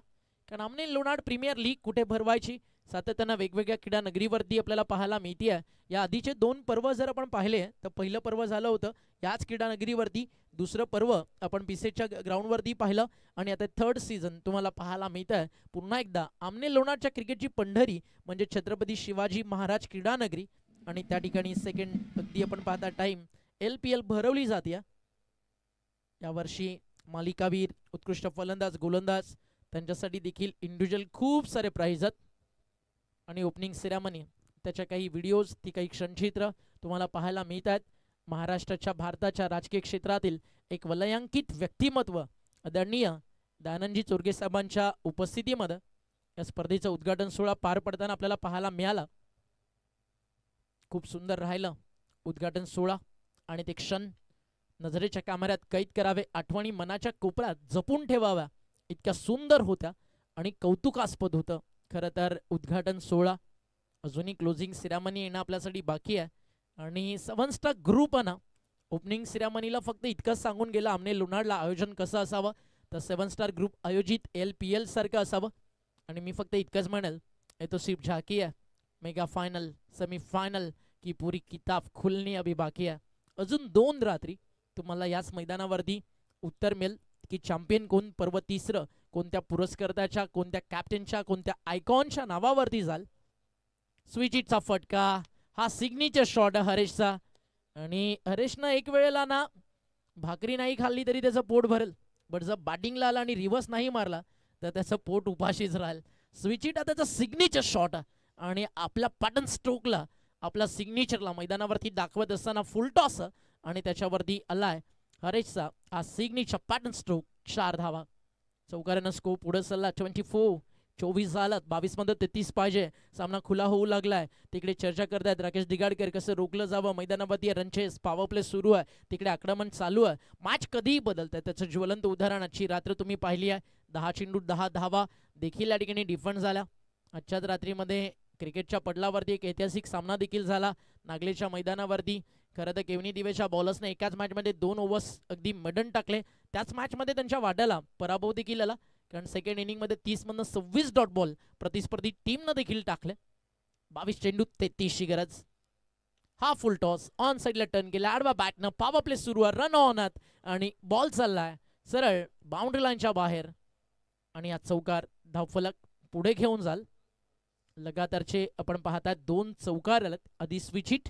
कारण आमने लोणार प्रीमियर लीग कुठे भरवायची सातत्यानं वेगवेगळ्या क्रीडा नगरीवरती आपल्याला पाहायला मिळते. या आधीचे 2 पर्व जर आपण पाहिले तर पहिलं पर्व झालं होतं याच क्रीडा नगरीवरती, दुसरं पर्व आपण पिसेच्या ग्राउंडवरती पाहिलं आणि आता 3rd सीझन तुम्हाला पाहायला मिळत आहे. पुन्हा एकदा आमने लोणारच्या क्रिकेटची पंढरी म्हणजे छत्रपती शिवाजी महाराज क्रीडा नगरी, आणि त्या ठिकाणी सेकंड अगदी आपण पाहता टाइम LPL भरवली जाते. यावर्षी मालिकावीर, उत्कृष्ट फलंदाज, गोलंदाज त्यांच्यासाठी देखील इंडिव्हिज्युअल खूप सारे प्राइज आहेत. आणि ओपनिंग सेरेमनी त्याच्या काही व्हिडिओज, ती काही क्षणचित्र तुम्हाला पाहायला मिळत आहेत. महाराष्ट्राच्या, भारताच्या राजकीय क्षेत्रातील एक वलयांकित व्यक्तिमत्व आदरणीय दयानंदजी चोरगे साहेबांच्या उपस्थितीमध्ये या स्पर्धेचं उद्घाटन सोहळा पार पडताना आपल्याला पाहायला मिळाला. खूप सुंदर राहिलं उद्घाटन सोहळा आणि ते क्षण नजरेच्या कॅमेऱ्यात कैद करावे, आठवणी मनाच्या कोपऱ्यात जपून ठेवाव्या इतक्या सुंदर होत्या आणि कौतुकास्पद होतं. खरं तर उद्घाटन सोहळा अजूनही क्लोजिंग सिरामनी येणं आपल्यासाठी बाकी आहे. आणि 7 स्टार ग्रुप ना ओपनिंग सिरामनीला फक्त इतकंच सांगून गेला आमने लोणारला आयोजन कसं असावं, तर 7 स्टार ग्रुप आयोजित LPL सारखं असावं. आणि मी फक्त इतकंच म्हणेल, ये तो सिर्फ झाकी है, मेगा फायनल सेमीफायनल की पूरी किताब खुलनी अभी बाकी आहे. अजून 2 रात्री तुम्हाला याच मैदानावरती उत्तर मिळेल की चॅम्पियन कोण, पर्व 3रं कोणत्या पुरस्कर्त्याच्या, कोणत्या कॅप्टनच्या, कोणत्या आयकॉनच्या नावावरती जाल. स्विचिटचा फटका, हा सिग्नेचर शॉट हरेशचा, आणि हरेशनं एक वेळेला ना भाकरी नाही खाल्ली तरी त्याचं पोट भरेल, बट जर बॅटिंगला आला आणि रिव्हर्स नाही मारला तर त्याचं पोट उपाशीच राहील. स्विचिट त्याचा सिग्नेचर शॉट आणि आपल्या पॅटर्न स्ट्रोकला, आपल्या सिग्नेचरला मैदानावरती दाखवत असताना फुल टॉस आणि त्याच्यावरती आलाय हरेशचा हा सिग्नेचर पॅटर्न स्ट्रोक. 4 धावा. चौकारानं स्कोप पुढे चालला. 24 झालं, 22 मध्ये 33 पाहिजे. सामना खुला होऊ लागलाय. तिकडे चर्चा करतायत राकेश दिगाडकर कसं रोखलं जावं. मैदानावरती रनचेस, पॉवर प्ले सुरू आहे, तिकडे आक्रमण चालू आहे. मॅच कधीही बदलत आहे, त्याचं ज्वलंत उदाहरण आजची रात्र तुम्ही पाहिली आहे. 10 चेंडू 10 धावा देखील या ठिकाणी डिफेंड झाल्या. आजच्याच रात्रीमध्ये क्रिकेटच्या पडलावरती एक ऐतिहासिक सामना देखील झाला नागलेच्या मैदानावरती. खरं तर केवनी दिवेच्या बॉलर्सने एकाच मॅचमध्ये 2 ओव्हर्स अगदी मडन टाकले. त्याच मॅचमध्ये त्यांच्या वाड्याला पराभव देखील आला, कारण सेकंड इनिंगमध्ये 30 मधनं 26 डॉट बॉल प्रतिस्पर्धी टीमनं देखील टाकले. 22 चेंडू 33ची गरज. हा फुल टॉस ऑन साईडला टर्न केला, आडवा बॅटनं पॉवर प्ले सुरू आहे, रन ऑन आणि बॉल चाललाय सरळ बाउंड्री लाईनच्या बाहेर. आणि हा चौकार धावफलक पुढे घेऊन जाल. लगातारचे आपण पाहतात 2 चौकार आलेत. आधी स्विचिट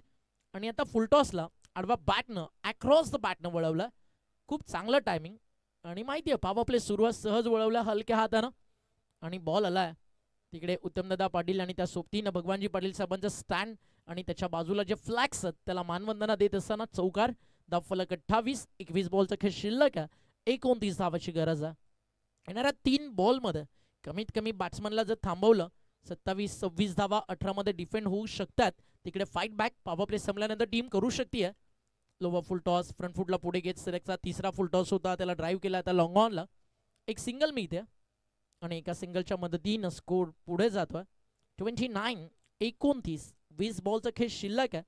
आणि आता फुलटॉसला आडवा बॅटनं अक्रॉस द बॅटनं वळवलं. खूप चांगलं टायमिंग आणि माहिती आहे पॉवर प्ले सुरू आहे, सहज वळवला हलक्या हातानं आणि बॉल आलाय तिकडे उत्तमदादा पाटील आणि त्या सोबतीनं भगवानजी पाटील साहेबांचं स्टँड आणि त्याच्या बाजूला जे फ्लॅग्स त्याला मानवंदना देत असताना चौकार. धावफलक 28. 21 बॉलचा खेळ शिल्लक आहे. 29 धावाची गरज आहे. येणाऱ्या 3 बॉलमध्ये कमीत कमी बॅट्समनला जर थांबवलं 27-26 धावा 18 मध्ये डिफेंड होऊ शकतात. तिकडे फाईट बॅक पॉवर प्ले संपल्यानंतर टीम करू शकते. लोवर फुल टॉस फ्रंट फुटला पुढे घेत सिलेक्टचा तिसरा फुल टॉस होता, त्याला ड्राईव्ह केला, आता लॉंग ऑनला एक सिंगल मिळते आणि एका सिंगलच्या मदतीनं स्कोर पुढे जातोय. 29-29 20 बॉलचा खेळ शिल्लक आहे.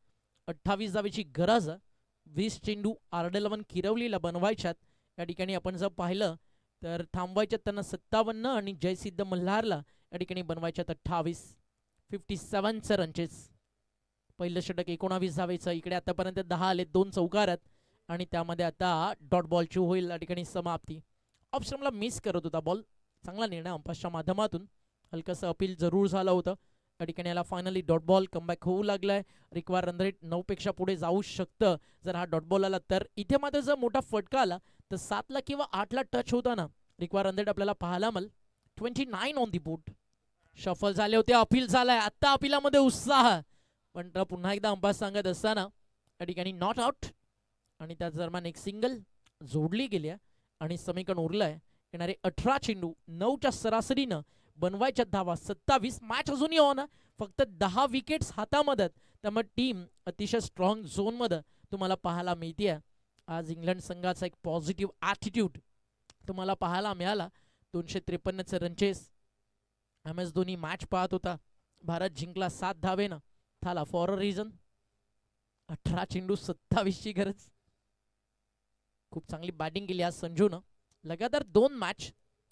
28 धावेची गरज आहे. 20 चेंडू RD11 किरवलीला बनवायच्यात. या ठिकाणी आपण जर पाहिलं तर थांबवायच्यात त्यांना 57 आणि जयसिद्ध मल्हारला या ठिकाणी बनवायच्यात 28. 57 रनचेस. पहिलं षटक 19 धावेचं. इकडे आतापर्यंत 10 आले, 2 चौकार आहेत आणि त्यामध्ये आता डॉट बॉलची होईल या ठिकाणी समाप्ती. ऑप्शनला मिस करत होता बॉल. चांगला निर्णय अंपायरच्या माध्यमातून. हलकंसं अपील जरूर झालं होतं. या ठिकाणी याला फायनली डॉट बॉल कमबॅक होऊ लागलाय. रिक्वायर रन रेट 9 पेक्षा पुढे जाऊ शकतं जर हा डॉट बॉल आला तर. इथे मात्र जर मोठा फटका आला तर 7ला किंवा 8ला टच होताना रिक्वायर रन रेट आपल्याला पाहायला मिळेल. 29 ऑन दी बोर्ड. शफल झाले होते, अपील झालाय. आता अपिलामध्ये उत्साह, पण पुन्हा एकदा अंपायर सांगत असताना या ठिकाणी नॉट आउट आणि त्याच दरम्यान एक सिंगल जोडली गेली आणि समीकरण उरलंय. येणारे 18 चेंडू 9च्या सरासरीनं बनवायच्या धावा 27. मॅच अजूनही ऑन आहे. फक्त 10 विकेट्स हातामध्ये, त्यामुळे टीम अतिशय स्ट्रॉंग झोनमध्ये तुम्हाला पाहायला मिळते. आज इंग्लंड संघाचा एक पॉझिटिव्ह ॲटिट्यूड तुम्हाला पाहायला मिळाला. 253चे रनचेस. MS धोनी मॅच पाहत होता. भारत जिंकला 7 धावेनं. थाला फॉर अ रिझन. 18 चेंडू 27ची गरज. खूप चांगली बॅटिंग केली आज संजूनं. लगातार 2 मॅच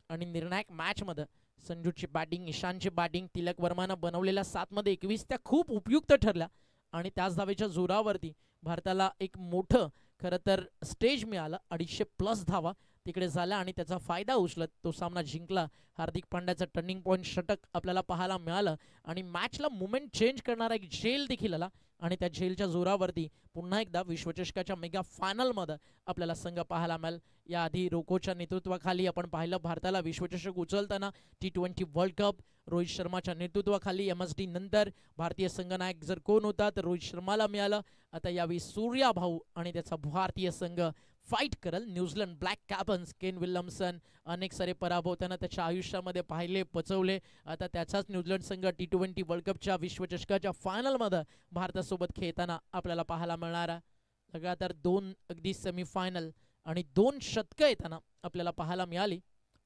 आणि निर्णायक मॅचमध्ये संजूची बॅटिंग, ईशानची बॅटिंग, तिलक वर्मानं बनवलेल्या 7 मध्ये 21 त्या खूप उपयुक्त ठरल्या आणि त्याच धावेच्या जोरावरती भारताला एक मोठं खरं तर स्टेज मिळालं. 250+ धावा तिकडे झाल्या आणि त्याचा फायदा उचलत तो सामना जिंकला. हार्दिक पांड्याचं टर्निंग पॉईंट षटक आपल्याला पाहायला मिळालं आणि मॅचला मुवमेंट चेंज करणारा एक झेल देखील आला आणि त्या झेलच्या जोरावरती पुन्हा एकदा विश्वचषकाच्या मेगा फायनलमध्ये आपल्याला संघ पाहायला मिळेल. याआधी रोकोच्या नेतृत्वाखाली आपण पाहिलं भारताला विश्वचषक उचलताना T20 वर्ल्ड कप. रोहित शर्माच्या नेतृत्वाखाली MSD नंतर भारतीय संघनायक जर कोण होता तर रोहित शर्माला मिळालं. आता यावेळी सूर्या भाऊ आणि त्याचा भारतीय संघ फाईट करल. न्यूझीलंड ब्लॅक कॅपन्स केन विल्यमसन अनेक सारे पराभव त्यानं त्याच्या आयुष्यामध्ये पाहिले, पचवले. आता त्याचाच न्यूझीलंड संघ T20 वर्ल्ड कपच्या विश्वचषकाच्या फायनलमध्ये भारतासोबत खेळताना आपल्याला पाहायला मिळणार आहे. लगातार 2 अगदी सेमीफायनल आणि 2 शतकं येताना आपल्याला पाहायला मिळाली.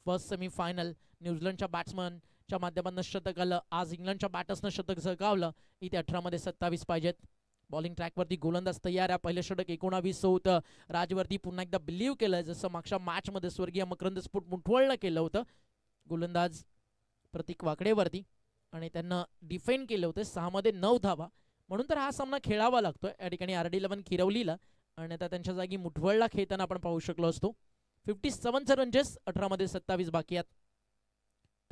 फर्स्ट सेमीफायनल न्यूझीलंडच्या बॅट्समनच्या माध्यमातून शतक आलं. आज इंग्लंडच्या बॅटर्सनं शतक झळकावलं. इथे 18 मध्ये 27 पाहिजेत. बॉलिंग ट्रॅकवरती गोलंदाज तयार आहे. पहिलं षटक 19 होतं. राजवरती पुन्हा एकदा बिलीव्ह केलं जसं मागच्या मॅचमध्ये स्वर्गीय मकरंद स्फुट मुठवळला केलं होतं. गोलंदाज प्रतीक वाकडेवरती आणि त्यांना डिफेंड केलं होतं. 6 मध्ये 9 धावा, म्हणून तर हा सामना खेळावा लागतोय. या ठिकाणी RD11 किरवलीला आणि आता त्यांच्या जागी मुठवळला खेळताना आपण पाहू शकलो असतो. 57 रनचेस 18 मध्ये 27 बाकी आहेत.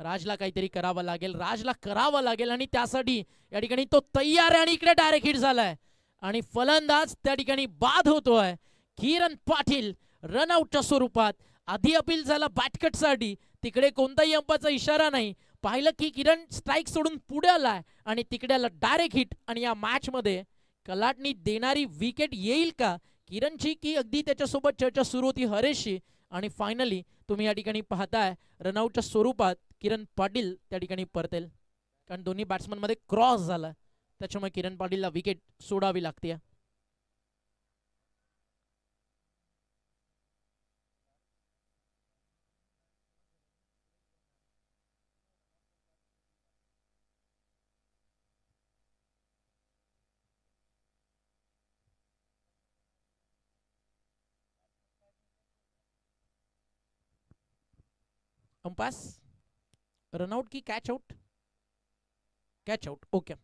राजला काहीतरी करावं लागेल, राजला करावं लागेल आणि त्यासाठी या ठिकाणी तो तयार आहे आणि इकडे डायरेक्ट हिट झालाय आणि फलंदाज त्या ठिकाणी बाद होतोय. किरण पाटील रनआउटच्या स्वरूपात. आधी अपील झाला बॅटकटसाठी, तिकडे कोणताही अंपाचा इशारा नाही. पाहिलं की किरण स्ट्राईक सोडून पुढे आलाय आणि तिकडे आला डायरेक्ट हिट. आणि या मॅच मध्ये कलाटणी देणारी विकेट येईल का किरणची, की अगदी त्याच्यासोबत चर्चा सुरू होती हरेशची आणि फायनली तुम्ही या ठिकाणी पाहताय रनआउटच्या स्वरूपात किरण पाटील त्या ठिकाणी परतेल, कारण दोन्ही बॅट्समन मध्ये क्रॉस झाला, त्याच्यामुळे किरण पाटीलला विकेट सोडावी लागते. अंपास रनआउट की catch out? Catch out. Okay.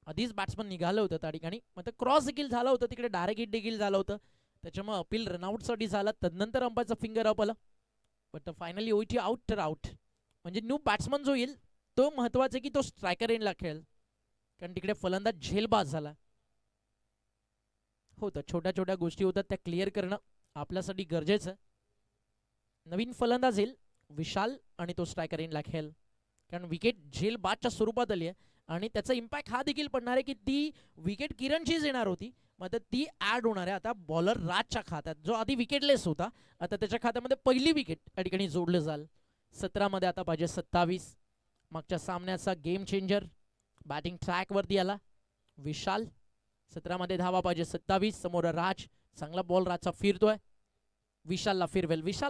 आधीच बॅट्समन निघालं होतं त्या ठिकाणी, मग क्रॉस देखील झालं होतं, तिकडे डायरेक्ट हिट देखील झालं होतं, त्याच्यामुळे अपील रनआउटसाठी झाला. तदनंतर अंपायरचा फिंगर अप आला, बट फायनली ओईटी आउट तर आउट. म्हणजे न्यू बॅट्समन जो येईल तो महत्वाचा की तो स्ट्रायकर एंडला खेळेल, कारण तिकडे फलंदाज झेलबाज झाला होतं. छोट्या छोट्या गोष्टी होतात त्या क्लिअर करणं आपल्यासाठी गरजेचं. नवीन फलंदाज येईल विशाल आणि तो स्ट्रायकर एंडला खेळ, कारण विकेट झेल बादच्या स्वरूपात आली आहे आणि त्याचा इम्पॅक्ट हा देखील पडणार आहे की ती विकेट किरणचीच येणार होती, मग ती ऍड होणार आहे आता बॉलर राजच्या खात्यात, जो आधी विकेटलेस होता आता त्याच्या खात्यामध्ये पहिली विकेट या ठिकाणी जोडलं जाईल. 17 मध्ये आता पाहिजे 27. मागच्या सामन्याचा गेम चेंजर बॅटिंग ट्रॅक वरती आला विशाल. 17 मध्ये धावा पाहिजे 27. समोर राज, चांगला बॉल राजचा फिरतोय, विशालला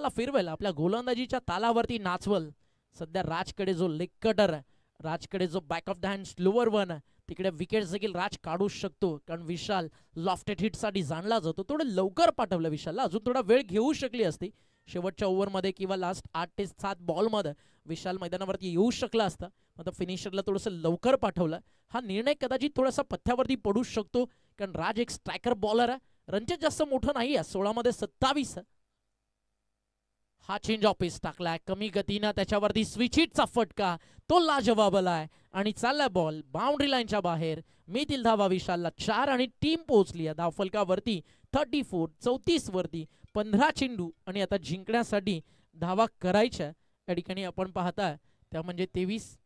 फिरवेल आपल्या गोलंदाजीच्या तालावरती नाचवल. सध्या राजकडे जो लेग कटर आहे, राजकडे जो back of the hand slower one आहे, तिकडे विकेट देखील राज काढू शकतो. कारण विशाल लॉफ्टेड हिट साठी जाणला जातो. थोडं लवकर पाठवलं विशालला, अजून थोडा वेळ घेऊ शकली असती. शेवटच्या ओव्हरमध्ये किंवा लास्ट 8 ते 7 बॉलमध्ये विशाल मैदानावरती येऊ शकला असता. आता फिनिशरला थोडंसं लवकर पाठवलं. हा निर्णय कदाचित थोडासा पथ्यावरती पडू शकतो. कारण राज एक स्ट्रायकर बॉलर आहे. रनचे जास्त मोठं नाही आहे, 16 मध्ये 27. हा चेंज ऑफ पेस टाकलाय कमी गतीनं, त्याच्यावरती स्विच हिटचा फटका, तो लाजवाब आलाय आणि चाललाय बॉल बाउंड्री लाईनच्या बाहेर. मिळतील धावा विशालला 4 आणि टीम पोहोचली आहे धावफलकावरती 34 वरती. 15 चेंडू आणि आता जिंकण्यासाठी धावा करायच्या या ठिकाणी आपण पाहताय त्या म्हणजे 23.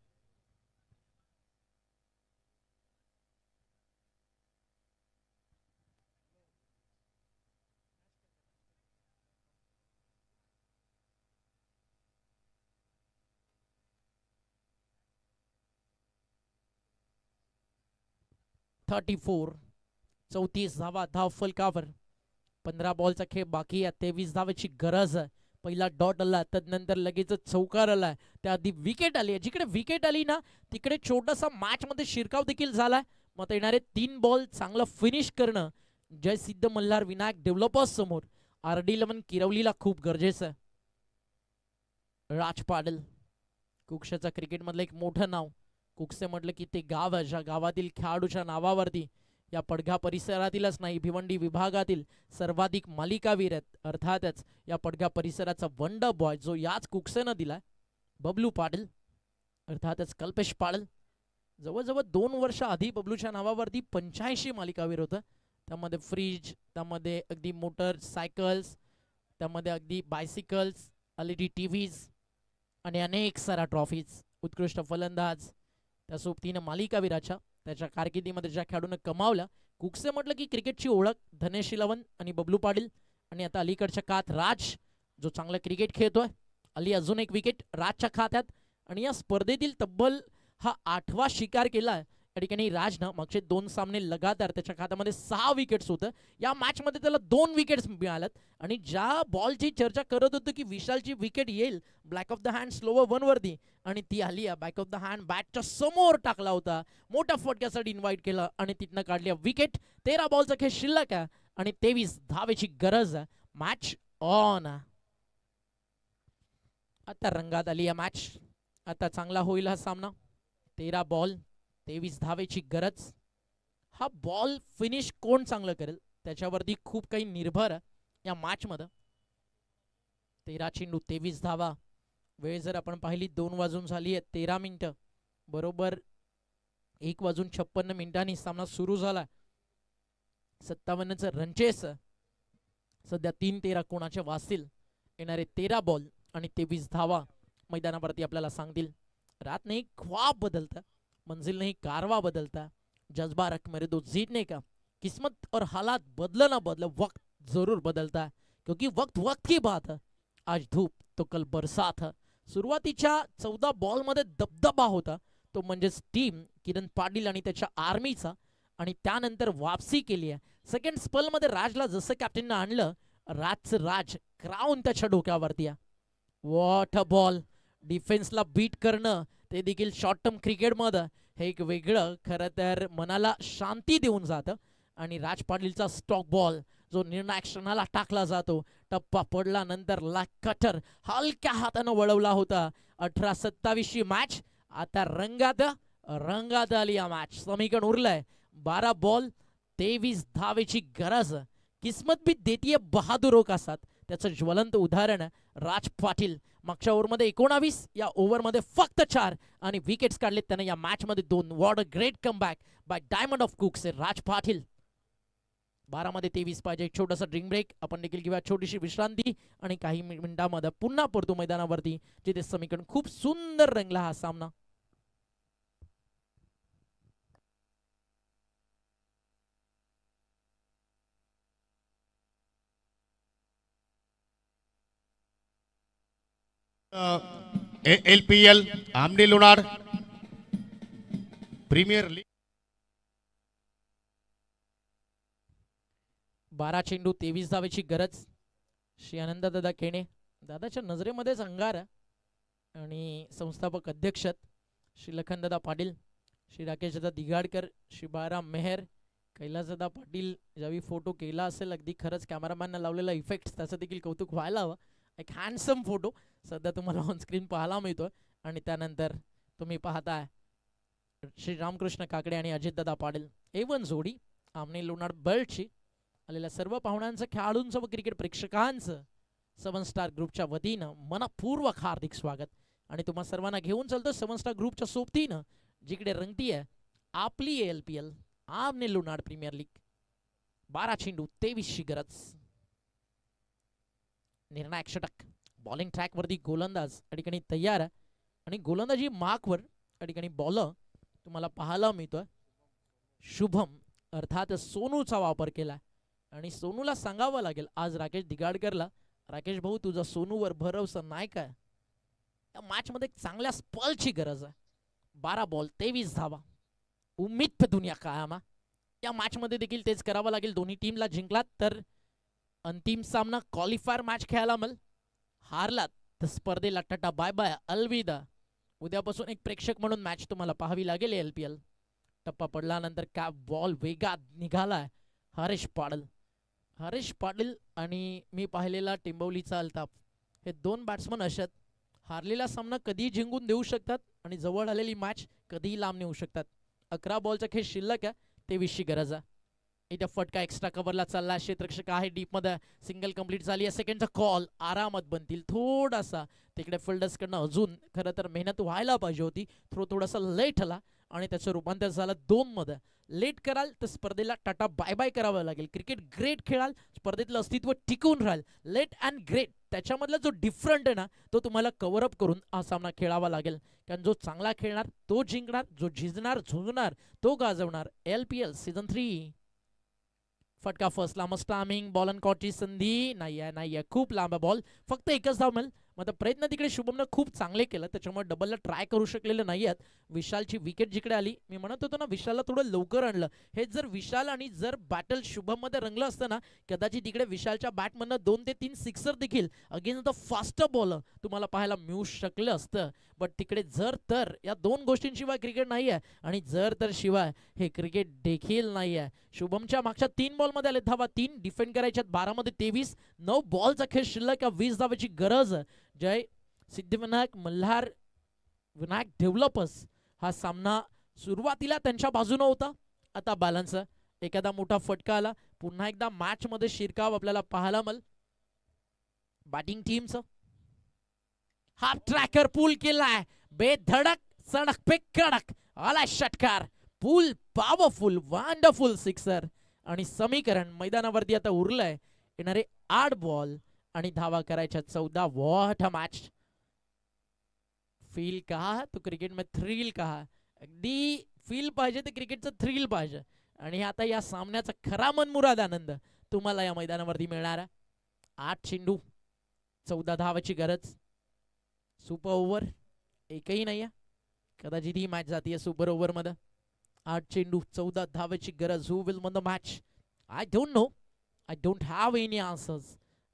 थर्टी 34 धावा धावफलकावर. 15 बॉलचा खेळ बाकी आहे. 23 धावेची गरज आहे. पहिला डॉट आला, त्यानंतर लगेच चौकार आलाय, त्याआधी विकेट आली. जिकडे विकेट आली ना तिकडे छोटासा मॅच मध्ये शिरकाव देखील झालाय. मग येणारे 3 बॉल चांगलं फिनिश करणं जय सिद्ध मल्हार विनायक डेव्हलपर्स समोर RD11 किरवलीला खूप गरजेचं आहे. राज पाडल कुक्षाचा क्रिकेटमधलं एक मोठं नाव. कुकसे म्हटलं की ते गाव आहे ज्या गावातील खेळाडूच्या नावावरती या पडघा परिसरातीलच नाही, भिवंडी विभागातील सर्वाधिक मालिकावीर आहेत. अर्थातच या पडघा परिसराचा वंडर बॉय जो याच कुकसेनं दिलाय, बबलू पाटील, अर्थातच कल्पेश पाटील. जवळजवळ 2 वर्ष आधी बबलूच्या नावावरती 85 मालिकावीर होतं. त्यामध्ये फ्रीज, त्यामध्ये अगदी मोटर सायकल्स, त्यामध्ये अगदी बायसिकल्स, LED TVs आणि अनेक सारा ट्रॉफीज. उत्कृष्ट फलंदाज त्या सोबतीनं मालिकावीराच्या त्याच्या कारकिर्दीमध्ये ज्या खेळाडूनं कमावल्या. कुकसे म्हटलं की क्रिकेटची ओळख धनेश इलेवन आणि बबलू पाटील. आणि आता अलीकडच्या काळात राज जो चांगलं क्रिकेट खेळतोय. अली अजून एक विकेट राजच्या खात्यात आणि या स्पर्धेतील तब्बल हा 8वा शिकार केलाय या ठिकाणी राजनं. मागचे 2 सामने लगातार त्याच्या खात्यामध्ये 6 विकेट्स होतं. या मॅच मध्ये त्याला 2 विकेट्स मिळाल्यात. आणि ज्या बॉलची चर्चा करत होतो की विशालची विकेट येईल black of the hand slower 1 वरती, आणि ती आली. बॅक ऑफ द हँड बॅटच्या समोर टाकला होता, मोठ्या फटक्यासाठी इन्व्हाइट केलं आणि तिथनं काढली विकेट. 13 बॉलचा खेळ शिल्लक आहे आणि 23 धावेची गरज आहे. Match on. आता रंगात आली या मॅच. आता चांगला होईल हा सामना. 13 बॉल 23 धावेची गरज. हा बॉल फिनिश कोण चांगलं करेल त्याच्यावरती खूप काही निर्भर आहे या मॅच मध्ये. 13 चेंडू 23 धावा. वेळ जर आपण पाहिली 2 वाजून झाली आहे 13 मिनिटं. बरोबर 1 वाजून 56 मिनिटांनी सामना सुरू झाला. 57चं रनचेस. सध्या 3-13 कोणाचे वाचतील. येणारे 13 बॉल आणि 23 धावा मैदानावरती आपल्याला सांगतील. रात नहीं ख्वाब बदलता, मंजिल नहीं कारवा बदलता, जज्बा रख मेरे दो जीतने का, किस्मत और हालात बदले ना बदले वक्त जरूर बदलता है, क्योंकि वक्त वक्त की बात है. आज धूप तो कल बरसात है. सुरुवातीच्या 14 बॉलमध्ये दबदबा होता तो म्हणजेच टीम किरण पाटील आणि त्याच्या आर्मीचा. आणि त्यानंतर वापसी केली आहे. सेकंड स्पेलमध्ये राजला जसं कॅप्टननं आणलं, राजचं राज क्राऊन त्याच्या डोक्यावरती आहे. What a ball. डिफेन्सला बीट करणं ते देखील शॉर्ट टर्म क्रिकेटमध्ये हे एक वेगळं खरं तर मनाला शांती देऊन जातं. आणि राज पाटीलचा स्टॉक बॉल जो निर्णायक क्षणाला टाकला जातो. टप्पा पडला नंतर लाक कटर हलक्या हातानं वळवला होता. 18-27 मॅच आता रंगात आली या मॅच. समीकरण उरलंय 12 बॉल 23 धावेची गरज. किस्मत भी देतीये बहादुरों का साथ. त्याचं ज्वलंत उदाहरण राज पाटील. मागच्या ओव्हरमध्ये 19, या ओव्हरमध्ये फक्त 4 आणि विकेट्स काढलेत त्याने या मॅच मध्ये 2. What a great comeback by diamond of cooks Raj Patil. 12 मध्ये 23 पाहिजे. एक छोटासा ड्रिंक ब्रेक आपण देखील किंवा छोटीशी विश्रांती आणि काही मिनिटांमध्ये पुन्हा परतो मैदानावरती जिथे समीकरण खूप सुंदर रंगला हा सामना. ALPL आमने लोणार प्रीमियर लीग 12 चेंडू 23 धावेची गरज. श्री आनंददादा केणे दादाच्या नजरेमध्येच अंगार आणि संस्थापक अध्यक्ष श्री लखनदादा पाटील, श्री राकेशदादा दिगाडकर, श्री बाळाराम मेहर, कैलासदादा पाटील. ज्यावेळी फोटो केला असेल अगदी खरंच कॅमेरामॅननं लावलेला इफेक्ट त्याचं देखील कौतुक व्हायला हवं. एक हँडसम फोटो सध्या तुम्हाला ऑन स्क्रीन पाहायला मिळतोय. आणि त्यानंतर तुम्ही पाहताय श्री रामकृष्ण काकडे आणि अजितदादा पाटील. A1 जोडी आमने लोणार बल्टची. आलेल्या सर्व पाहुण्यांचं, खेळाडूंचं व क्रिकेट प्रेक्षकांचं 7 स्टार ग्रुपच्या वतीनं मनपूर्वक हार्दिक स्वागत. आणि तुम्हा सर्वांना घेऊन चालतो 7 स्टार ग्रुपच्या सोबतीनं जिकडे रंगतीये आपली ALPL आमने लोणार प्रीमियर लीग. 12 चेंडू 23 ची गरज. निर्णायक षटक. बॉलिंग ट्रॅक वरती गोलंदाज अडीकणी तयार आहे आणि गोलंदाजी मार्कवर अडीकणी बॉलर तुम्हाला पाहायला मिळतोय शुभम अर्थात सोनूचा वापर केलाय. आणि सोनूला सांगावं लागेल आज राकेश दिगाडकरला, राकेश भाऊ तुझा सोनूवर भरवसा नाही काय. या मॅच मध्ये चांगल्या स्पलची गरज आहे. 12 बॉल 23 धावा. उम्मीद पे दुनिया कायमा. या मॅच मध्ये देखील तेच करावं लागेल. दोन्ही टीमला जिंकलात तर अंतिम सामना क्वालिफायर मॅच खेळायला मिळेल. हारलात तर स्पर्धेला टाटा बाय बाय अलविदा. उद्यापासून एक प्रेक्षक म्हणून मॅच तुम्हाला पाहावी लागेल. ALPL टप्पा पडल्यानंतर काय बॉल वेगात निघालाय. हरीश पाटील आणि मी पाहिलेला टिंबवलीचा अल्ताफ हे 2 बॅट्समन अशात हारलेला सामना कधी जिंकून देऊ शकतात आणि जवळ आलेली मॅच कधीही लांब नेऊ शकतात. 11 बॉलचा खेळ शिल्लक आहे. 23 ची गरज आहे. इथे फटका एक्स्ट्रा कव्हरला चालला. क्षेत्ररक्षक आहे डीप मध्ये. सिंगल कंप्लीट झाली. सेकंडचा कॉल आरामात बनतील. थोडासा तिकडे फिल्डर्स कडनं अजून खरं तर मेहनत व्हायला पाहिजे होती. थोडासा लेट आला आणि त्याचं रूपांतर झालं 2 मध्ये. लेट कराल तर स्पर्धेला टाटा बाय बाय करावं लागेल. क्रिकेट ग्रेट खेळाल स्पर्धेतलं अस्तित्व टिकून राहील. लेट अँड ग्रेट त्याच्यामधला जो डिफरंट आहे ना तो तुम्हाला कव्हर अप करून हा सामना खेळावा लागेल. कारण जो चांगला खेळणार तो जिंकणार, जो झिजणार झुंजणार तो गाजवणार. ALPL season 3. फटका फर्स्ट लांब स्टामिंग. बॉल अन कॉटची संधी नाहीये. खूप लांब बॉल. फक्त एकच धाव मिळेल. मग प्रयत्न तिकडे शुभमनं खूप चांगले केलं त्याच्यामुळे डबलला ट्राय करू शकलेले नाहीयेत. विशालची विकेट जिकडे आली मी म्हणत होतो ना विशालला थोडं लवकर आणलं. हे जर विशाल आणि जर बॅटल शुभम मध्ये रंगलं असतं ना कदाचित तिकडे विशालच्या बॅटमधनं 2 ते 3 सिक्सर देखील अगेन्स्ट द फास्टर बॉलर तुम्हाला पाहायला मिळू शकलं असतं. बट तिकडे जर तर या 2 गोष्टींशिवाय क्रिकेट नाही आहे आणि जर तर शिवाय हे क्रिकेट देखील नाही आहे. शुभमच्या मागच्या 3 बॉलमध्ये आले धावा 3. डिफेंड करायच्यात 12 मध्ये 23. 9 बॉलचा खेळ शिल्लक. 20 धावाची गरज. जय सिद्धिविनायक मल्हार विनायक डेव्हलपर्स हा सामना सुरुवातीला त्यांच्या बाजूने होता. आता बॅलन्स. एखादा मोठा फटका आला. पुन्हा एकदा मॅच मध्ये शिरकाव आपल्याला पाहायला मिळेल बॅटिंग टीमचं. हाफ ट्रॅकर पूल केलाय. बेधडक सडक पे कडक आलाय षटकार. पूल पॉवरफुल वंडरफुल सिक्सर. आणि समीकरण मैदानावरती आता उरलंय. येणारे 8 बॉल आणि धावा करायच्या 14. What a match. फील कहा तो क्रिकेट में थ्रिल कहा. अगदी फील पाहिजे ते क्रिकेटचं थ्रिल पाहिजे. आणि आता या सामन्याचा खरा मनमुराद आनंद तुम्हाला या मैदानावरती मिळणार आहे. 8 चेंडू 14 धावाची गरज. सुपर ओव्हर एकही नाहीये. कदाचित ही मॅच जातीये सुपर ओव्हर मध्ये. 8 चेंडू 14 धावाची गरज. Who will win the match? I don't know. I don't have any answers,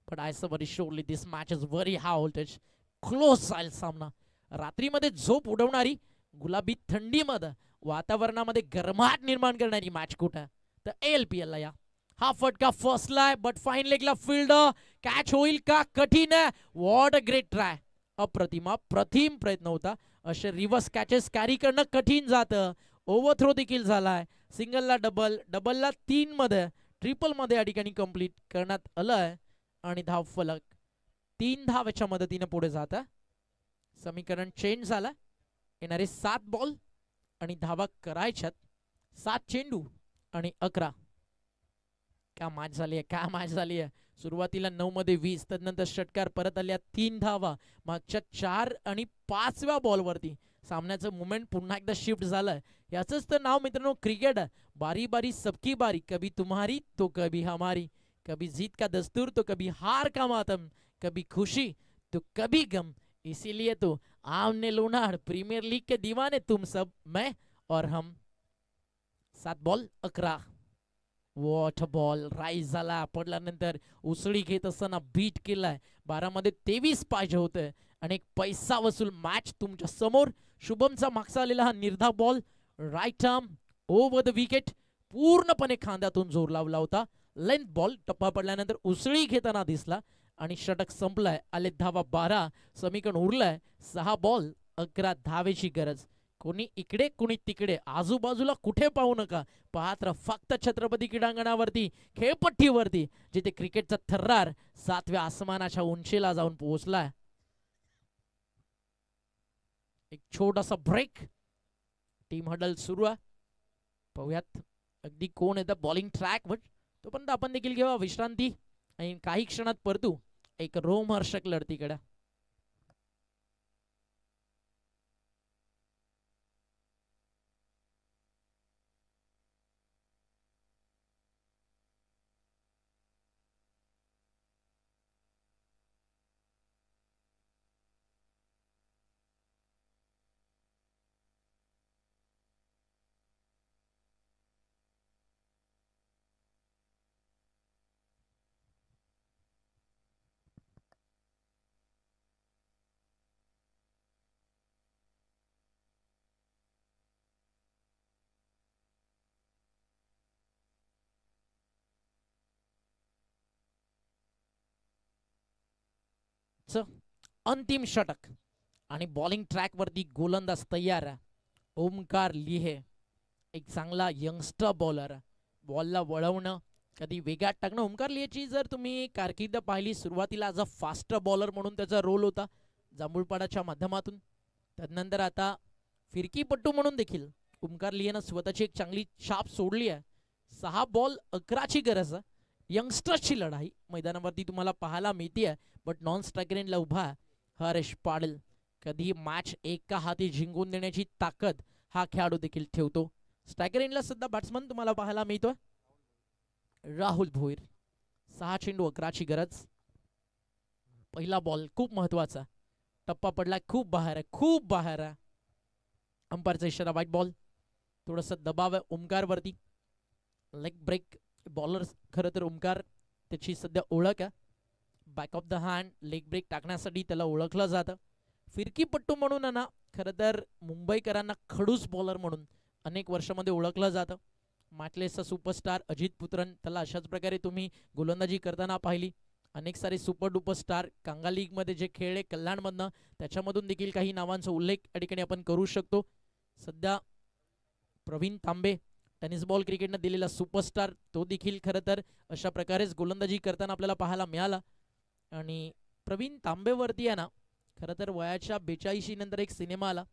but I say very surely this match is very high voltage. Close जाईल सामना. रात्रीमध्ये झोप उडवणारी गुलाबी थंडीमध्ये वातावरणामध्ये गरमाट निर्माण करणारी मॅच कुठे तर ALPL ला या. हा फटका फर्स्टला आहे बट फाईन लेगला फील्ड. कॅच होईल का? कठीण आहे. What a great try. प्रतिम प्रयत्न होता. असे रिव्हर्स कॅचेस कॅरी करणं कठीण जातं. ओव्हरथ्रो देखील झालाय. सिंगलला डबल, डबलला 3 मध्ये, ट्रिपल मध्ये या ठिकाणी कंप्लीट करण्यात आलंय. आणि धाव फलक 3 धावाच्या मदतीने पुढे जात. समीकरण चेंज झालं. येणारे 7 बॉल आणि धावा करायच्यात 7 चेंडू आणि 11. काय मॅच झाली आहे, काय मॅच झाली आहे. सुरुवातीला 9 मध्ये 20, त्यानंतर षटकार परत आल्या 3 धावा. मागच्या 4 आणि 5व्या बॉलवरती सामन्याचं मुवमेंट पुन्हा एकदा शिफ्ट झालंय. याचंच तर नाव मित्रांनो क्रिकेट आहे. बारी बारी सबकी बारी, कभी तुम्हारी तो कभी हमारी, कभी जीत का दस्तूर तो कभी हार का मातम, कभी खुशी तो कभी गम. इसीलिए तो आमने लुनाड प्रीमियर लीग के दीवाने तुम सब, मैं और हम. 7 बॉल 11. वॉट बॉल राईज झाला, पडल्यानंतर उसळी घेत असताना बीट केलाय. 12 मध्ये 23 पाहिजे होतं आणि एक पैसा वसूल मॅच तुमच्या समोर. शुभमचा मागचा आलेला हा निर्धाव ball, right arm over the wicket, पूर्णपणे खांद्यातून जोर लावला होता. लेंथ बॉल टप्पा पडल्यानंतर उसळी घेताना दिसला आणि षटक संपलाय. आले धावा 12, समीकरण उरलंय 6 बॉल 11 धावेची गरज. कोणी इकडे कोणी तिकडे, आजूबाजूला कुठे पाहू नका. पाहत राहा फक्त छत्रपती क्रीडांगणावरती, खेळपट्टीवरती, जिथे क्रिकेटचा थर्रार 7व्या आसमानाच्या उंचीला जाऊन पोहोचलाय. एक छोटासा ब्रेक, टीम हडल सुरू आहे. पाहूयात अगदी कोण येतं बॉलिंग ट्रॅकवर. तोपर्यंत आपण देखील घेऊया विश्रांती आणि काही क्षणात परतू एक रोमहर्षक लढतीकडे. अंतिम षटक आणि बॉलिंग ट्रॅक वरती गोलंदाज तयार आहे. ओमकार लिहे एक चांगला यंगस्टर बॉलर, बॉलला वळवणं, कधी वेगात टाकणं. ओमकार लिहेची जर तुम्ही कारकीर्द पाहिली, सुरुवातीला ॲज अ फास्ट बॉलर म्हणून त्याचा रोल होता जांभूळपाडाच्या माध्यमातून. त्यानंतर आता फिरकीपट्टू म्हणून देखील ओमकार लिहेनं स्वतःची एक चांगली छाप सोडली आहे. 6 बॉल 11ची गरज आहे. यंगस्टर्सची लढाई मैदानावरती तुम्हाला पाहायला मिळते. बट नॉन स्ट्रायकर एंडला उभा हरेश पाटील. कधी मॅच एका हाती जिंकून देण्याची ताकद हा खेळाडू देखील ठेवतो. स्ट्रायकर एंडला सुद्धा बॅट्समन तुम्हाला पाहायला मिळतोय राहुल भोईर. 6 चेंडू 11ची गरज. पहिला बॉल खूप महत्वाचा, टप्पा पडलाय, खूप बाहेर आहे, खूप बाहेर आहे. अंपायरचा इशारा वाईट बॉल. थोडस दबाव आहे ओमकार वरती. लेग ब्रेक बॉलर खरं तर ओमकार त्याची सध्या ओळख आहे. Back of the hand leg break टाकण्यासाठी त्याला ओळखलं जातं. फिरकीपट्टू म्हणून ना खरं तर मुंबईकरांना खडूस बॉलर म्हणून अनेक वर्षामध्ये ओळखलं जातं. मॅटलेसचा सुपरस्टार अजित पुत्रन, त्याला अशाच प्रकारे तुम्ही गोलंदाजी करताना पाहिली. अनेक सारे सुपर डुपर स्टार कांगा लीगमध्ये जे खेळले कल्याणमधनं, त्याच्यामधून देखील काही नावांचा उल्लेख या ठिकाणी आपण करू शकतो. सध्या प्रवीण तांबे टेनिस बॉल क्रिकेटनं दिलेला सुपरस्टार, तो देखील खरं तर अशा प्रकारेच गोलंदाजी करताना आपल्याला पाहायला मिळाला. आणि प्रवीण तांबेवरती आहे ना खरं तर वयाच्या 42 नंतर एक सिनेमा आला.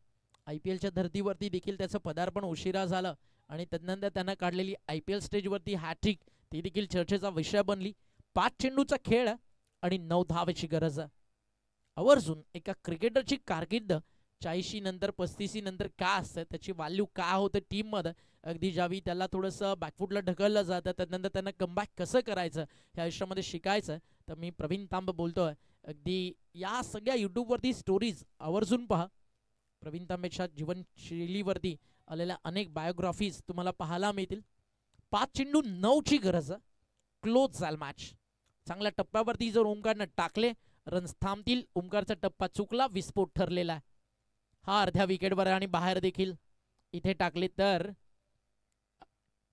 IPLच्या धर्तीवरती देखील त्याचं पदार्पण उशिरा झालं आणि त्यानंतर त्यानं काढलेली IPL स्टेजवरती हॅट्रिक ती देखील चर्चेचा विषय बनली. 5 चेंडूचा खेळ आणि 9 धावेची गरज आहे. आवर्जून एका क्रिकेटरची कारकीर्द 40 नंतर 35 नंतर काय असतं, त्याची व्हॅल्यू काय होतं टीममध्ये, अगदी ज्यावेळी त्याला थोडंसं बॅकफुटला ढकललं जातं त्यानंतर त्यांना कमबॅक कसं करायचं ह्या आयुष्यामध्ये शिकायचं. तर मी प्रवीण तांब बोलतोय. अगदी या सगळ्या यूट्यूबवरती स्टोरीज आवर्जून पहा. प्रवीण तांबेच्या जीवनशैलीवरती आलेल्या अनेक बायोग्राफीज तुम्हाला पाहायला मिळतील. 5 चेंडू 9ची गरज. क्लोज झाल मॅच. चांगल्या टप्प्यावरती जर ओमकारनं टाकले रन्स थांबतील. ओमकारचा टप्पा चुकला, विस्फोट ठरलेला आहे. हा अर्ध्या विकेटवर आणि बाहेर देखील इथे टाकले तर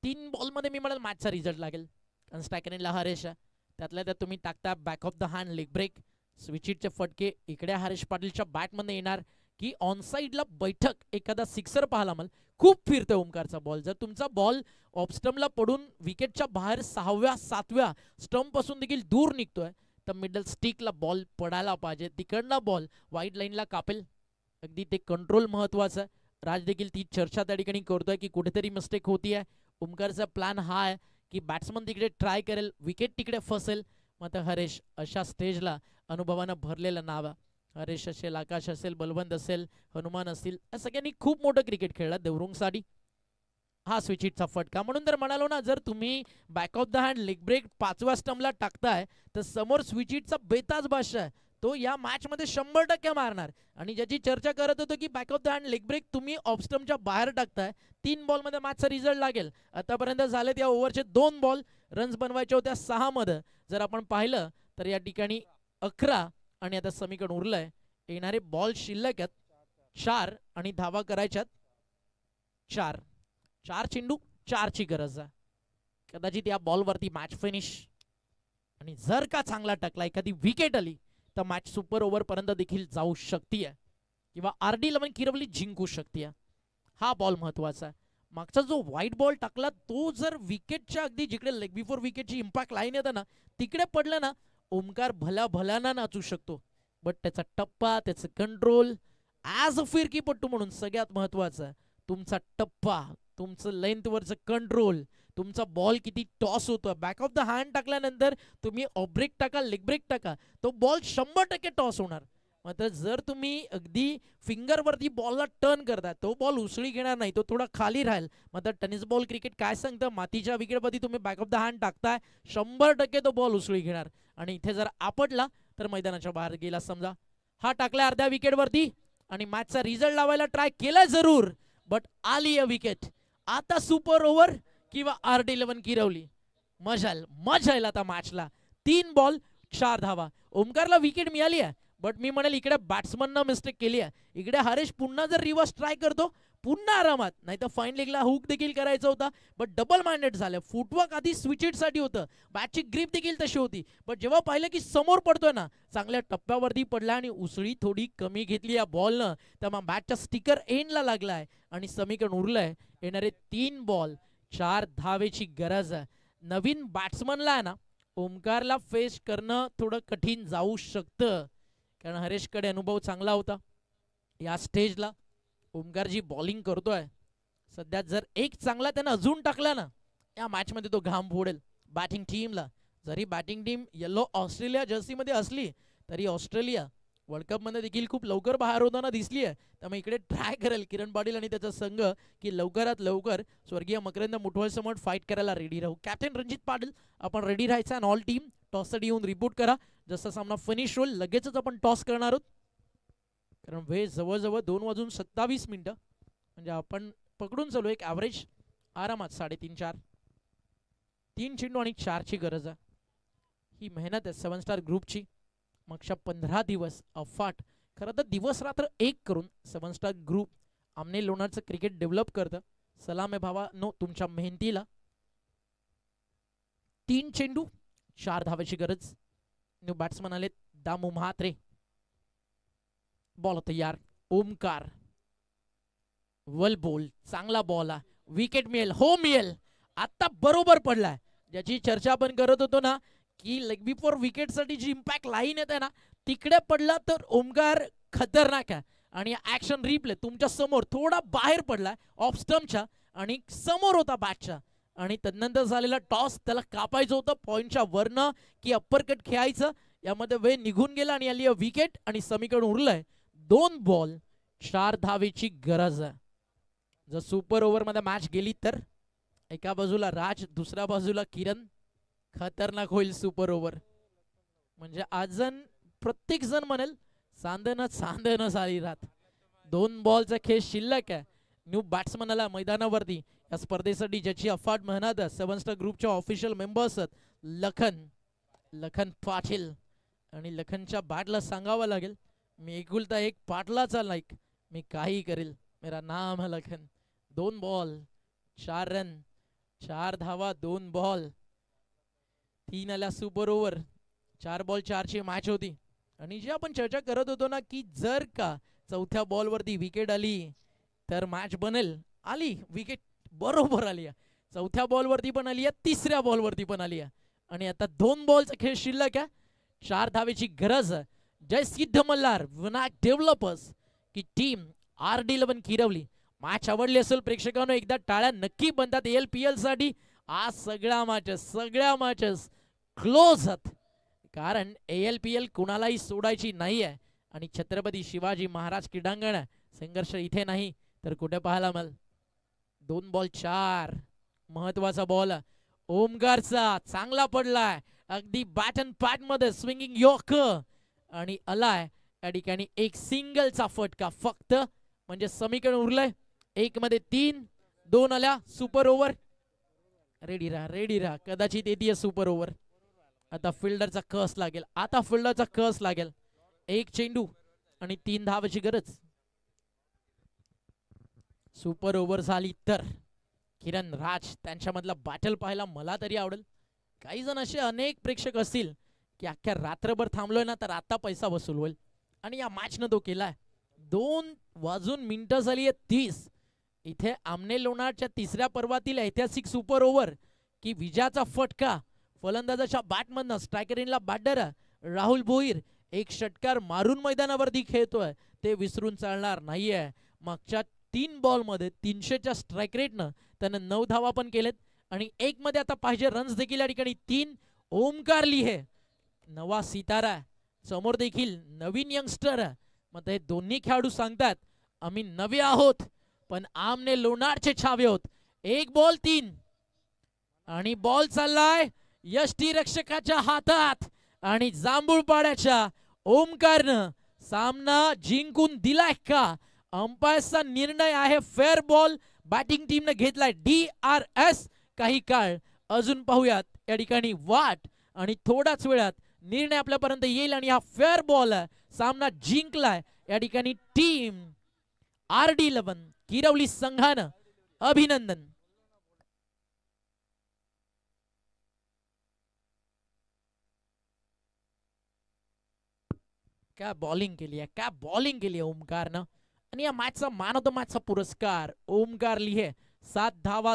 3 बॉलमध्ये मी म्हणाल मॅचचा रिझल्ट लागेल. कारण स्ट्रायकरला हरेश आहे, त्यातल्या त्यात तुम्ही टाकता back of the hand leg break, स्विचिटचे फटके इकडे हरेश पाटीलच्या बॅटमध्ये येणार की ऑन साईडला बैठक एखादा सिक्सर पाहायला मला. खूप फिरतोय ओमकारचा बॉल. जर तुमचा बॉल ऑफ स्टंपला पडून विकेटच्या बाहेर 6व्या 7व्या स्टंप पासून देखील दूर निघतोय तर मिडल स्टिकला बॉल पडायला पाहिजे. तिकडला बॉल वाईड लाईनला कापेल. अगदी ते कंट्रोल महत्वाचं आहे. राज देखील ती चर्चा त्या ठिकाणी करतोय की कुठेतरी मिस्टेक होतीये. ओमकारचा प्लॅन हा आहे की बॅट्समन तिकडे ट्राय करेल, विकेट तिकडे फसेल. मात्र हरेश अशा स्टेजला अनुभवानं भरलेलं नाव आहे. हरेश असेल, आकाश असेल, बलवंत असेल, हनुमान असतील, या सगळ्यांनी खूप मोठं क्रिकेट खेळलं देवरुंगसाठी. हा स्विचिटचा फटका. म्हणून तर म्हणालो ना, जर तुम्ही back of the hand leg break 5व्या स्टंपला टाकताय तर समोर स्विचिटचा बेताज बादशाह आहे, तो या मॅच मध्ये 100% मारणार. आणि ज्याची चर्चा करत होतो की back of the hand leg break तुम्ही ऑफ स्टंपच्या बाहेर टाकताय, 3 बॉल मध्ये मॅचचा रिझल्ट लागेल. आतापर्यंत झालेत या ओव्हरचे 2 बॉल, रन्स बनवायच्या होत्या 6 मध्ये. जर आपण पाहिलं तर या ठिकाणी 11 आणि आता समीकरण उरलंय. येणारे बॉल शिल्लक आहेत 4 आणि धावा करायच्यात 4. 4 चेंडू 4 ची गरज आहे. कदाचित या बॉलवरती मॅच फिनिश, आणि जर का चांगला टकला एखादी विकेट आली तर मॅच सुपर ओव्हर पर्यंत देखील जाऊ शकतीये किंवा RD11 किरवली जिंकू शकतीये. हा बॉल महत्वाचा आहे. मागचा जो व्हाईट बॉल टाकला तो जर विकेटच्या अगदी जिकडे लेग बिफोर विकेटची इम्पॅक्ट लाईन येतं ना तिकडे पडलं ना, ओमकार भल्या भल्याना नाचू शकतो. बट त्याचा टप्पा, त्याचं कंट्रोल ॲज अ फिरकीपट्टू म्हणून सगळ्यात महत्वाचं आहे. तुमचा टप्पा, तुमचं लेंथवरचं कंट्रोल, तुमचा बॉल किती टॉस होतो. बॅक ऑफ द हँड टाकल्यानंतर तुम्ही ऑफ ब्रेक टाका, लेग ब्रेक टाका, तो बॉल 100% टॉस होणार. मात्र जर तुम्ही अगदी फिंगरवरती बॉलला टर्न करता, तो बॉल उसळी घेणार नाही, तो थोडा खाली राहील. मात्र टेनिस बॉल क्रिकेट काय सांगतं, मातीच्या विकेटवरती तुम्ही बॅक ऑफ द हँड टाकताय 100% तो बॉल उसळी घेणार. आणि इथे जर आपटला तर मैदानाच्या बाहेर गेला समजा. हा टाकला अर्ध्या विकेटवरती आणि मॅचचा रिझल्ट लावायला ट्राय केला जरूर, बट आली विकेट. आता सुपर ओव्हर किंवा RD11 किरवली. मजा येईल आता मॅचला. 3 बॉल 4 धावा. ओमकारला विकेट मिळाली आहे, बट मी म्हणेल इकडे बॅट्समननं मिस्टेक केली आहे. इकडे हरेश पुन्हा जर रिव्हर्स ट्राय करतो पुन्हा आरामात, नाही तर फाईन लेगला हुक देखील करायचा होता, बट डबल माइंडेड झालं. फुटवर्क आधी स्विचिटसाठी होतं, बॅटची ग्रिप देखील तशी होती, बट जेव्हा पाहिलं की समोर पडतोय ना, चांगल्या टप्प्यावरती पडला आणि उसळी थोडी कमी घेतली या बॉलनं, तेव्हा बॅटच्या स्टिकर एंडला लागलाय आणि समीकरण उरलंय. येणारे 3 बॉल 4 धावेची गरज आहे. नवीन बॅट्समनला आहे ना ओमकारला फेस करणं थोडं कठीण जाऊ शकतं, कारण हरेशकडे अनुभव चांगला होता. या स्टेजला ओमकार जी बॉलिंग करतोय सध्या, जर एक चांगला त्यानं अजून टाकला ना या मॅच मध्ये तो घाम फोडेल बॅटिंग टीमला. जरी बॅटिंग टीम येलो ऑस्ट्रेलिया जर्सीमध्ये असली तरी ऑस्ट्रेलिया वर्ल्ड कप मध्ये देखील खूप लवकर बाहेर होताना दिसली आहे. त्यामुळे इकडे ट्राय करेल किरण पाटील आणि त्याचा संघ की लवकरात लवकर स्वर्गीय मकरंद मुठवळ समोर फाईट करायला रेडी राहू. कॅप्टन रणजित पाटील आपण रेडी राहायचं आणि ऑल टीम टॉससाठी येऊन रिपोर्ट करा. जसा सामना फिनिश होईल लगेचच आपण टॉस करणार आहोत, कारण वेळ जवळजवळ 2:27 म्हणजे आपण पकडून चालू एक ॲव्हरेज आरामात 3.5-4. 3 चेंडू आणि 4 ची गरज आहे. ही मेहनत आहे 7 स्टार ग्रुपची. मागच्या 15 दिवस अफाट, खरं तर दिवस रात्र एक करून 7 स्टार ग्रुप आमने लोणारचं क्रिकेट डेव्हलप करतं. सलाम आहे भावा नो तुमच्या मेहनतीला. 3 चेंडू 4 धावेची गरज. न्यू बॅट्समन आले दामू म्हात्रे. बॉल तयार. ओमकार वल बॉल, चांगला बॉल आहे. विकेट मिळेल, हो मिळेल. आता बरोबर पडलाय. ज्याची चर्चा आपण करत होतो ना की लेग बिफोर विकेट साठी जी इम्पॅक्ट लाईन येते ना तिकडे पडला तर ओमकार खतरनाक आहे. आणि ऍक्शन रिप्ले तुमच्या समोर थोडा बाहेर पडलाय ऑफ स्टंपच्या आणि समोर होता बॅटच्या, आणि तदनंतर झालेला टॉस त्याला कापायचं होतं पॉइंटच्या वरनं की अप्पर कट खेळायचं. यामध्ये वेळ निघून गेला आणि आली विकेट आणि समीकरण उरलंय 2 बॉल 4 धावेची गरज आहे. जर सुपर ओव्हर मध्ये मॅच गेली तर एका बाजूला राज, दुसऱ्या बाजूला किरण. खतरनाक होईल सुपर ओव्हर. म्हणजे आज प्रत्येक जण म्हणेल चांदणच आली रात. 2 बॉलचा खेळ शिल्लक आहे. न्यू बॅट्समन आला मैदानावरती या स्पर्धेसाठी, ज्याची अफाट मेहनत आहे. 7 स्टार ग्रुपच्या ऑफिशियल मेंबर्स आहेत लखन पाटील, आणि लखनच्या बॅटला सांगावं लागेल मी एकुलता एक पाटलाचा लाईक, मी काही करेल, मेरा नाम है लखन. 2 बॉल 4 रन 4 धावा 2 बॉल 3 आल्या सुपर ओव्हर. 4 बॉल 4 ची मॅच होती. आणि जे आपण चर्चा करत होतो ना की जर का चौथ्या बॉलवरती विकेट आली तर मॅच बनेल, आली विकेट बरोबर आली आहे. चौथ्या बॉलवरती पण आली आहे, तिसऱ्या बॉलवरती पण आली आहे. आणि आता 2 बॉलचा खेळ शिल्लक आहे. 4 धावेची गरज. जय सिद्ध मल्हार विनायक डेव्हलपर्स की टीम RD11 किरवली. मॅच आवडली असेल प्रेक्षकांनो एकदा टाळ्या नक्की बनतात ALPL साठी. आज सगळ्या मॅचेस क्लोज आहेत, कारण ALPL कुणालाही सोडायची नाही आहे. आणि छत्रपती शिवाजी महाराज क्रीडांगण संघर्ष इथे नाही तर कुठे पाहायला मिळेल. 2 बॉल 4 महत्वाचा बॉल ओमकारचा चांगला पडलाय, अगदी बॅट अँड पॅड मध्ये स्विंगिंग यॉर्कर आणि आलाय या ठिकाणी एक सिंगलचा फटका फक्त, म्हणजे समीकरण उरलंय 1 मध्ये 3, 2 आल्या. Super over. रेडी राहा, कदाचित येते सुपर ओव्हर. आता फिल्डरचा कस लागेल. एक चेंडू आणि 3 धावाची गरज. सुपर ओव्हर झाली तर किरण राज त्यांच्यामधला बॅटल पाहायला मला तरी आवडेल. काही जण असे अनेक प्रेक्षक असतील की अख्ख्या रात्रभर थांबलोय ना तर आता पैसा वसूल होईल, आणि या मॅचनं तो केलाय. 2 झाली 30. इथे आमने लोणारच्या तिसऱ्या पर्वातील ऐतिहासिक सुपर ओव्हर की विजयाचा फटका. फलंदाजाच्या बॅटमधनं स्ट्रायकर इनला बॅटर राहुल भोईर एक षटकार मारून मैदानावरती खेळतोय, ते विसरून चालणार नाहीये. मागच्या 3 बॉलमध्ये 300च्या स्ट्राईक रेटनं त्यानं 9 धावा पण केलेत, आणि 1 मध्ये आता पाहिजे रन्स देखील या ठिकाणी 3. ओमकार लिहे नवा सितारा, समोर देखील नवीन यंगस्टर. मग हे दोन्ही खेळाडू सांगतात आम्ही नवे आहोत पण आमने लोणारचे छावे आहोत. 1 बॉल 3 आणि बॉल चाललाय यष्टीरक्षकाच्या हातात, आणि जांभूळपाड्याच्या ओमकारनं सामना जिंकून दिलाय का? अंपायरचा निर्णय आहे फेअर बॉल. बॅटिंग टीमने घेतलाय DRS. काही काळ अजून पाहूयात या ठिकाणी वाट, आणि थोड्याच वेळात निर्णय आपल्यापर्यंत येईल, आणि हा फेअर बॉल सामना जिंकलाय या ठिकाणी टीम RD11 किरवली संघानं. अभिनंदन. काय बॉलिंग केली आहे ओमकारनं, आणि या मॅचचा मॅन ऑफ द मॅचचा पुरस्कार ओमकार लिहे. 7 धावा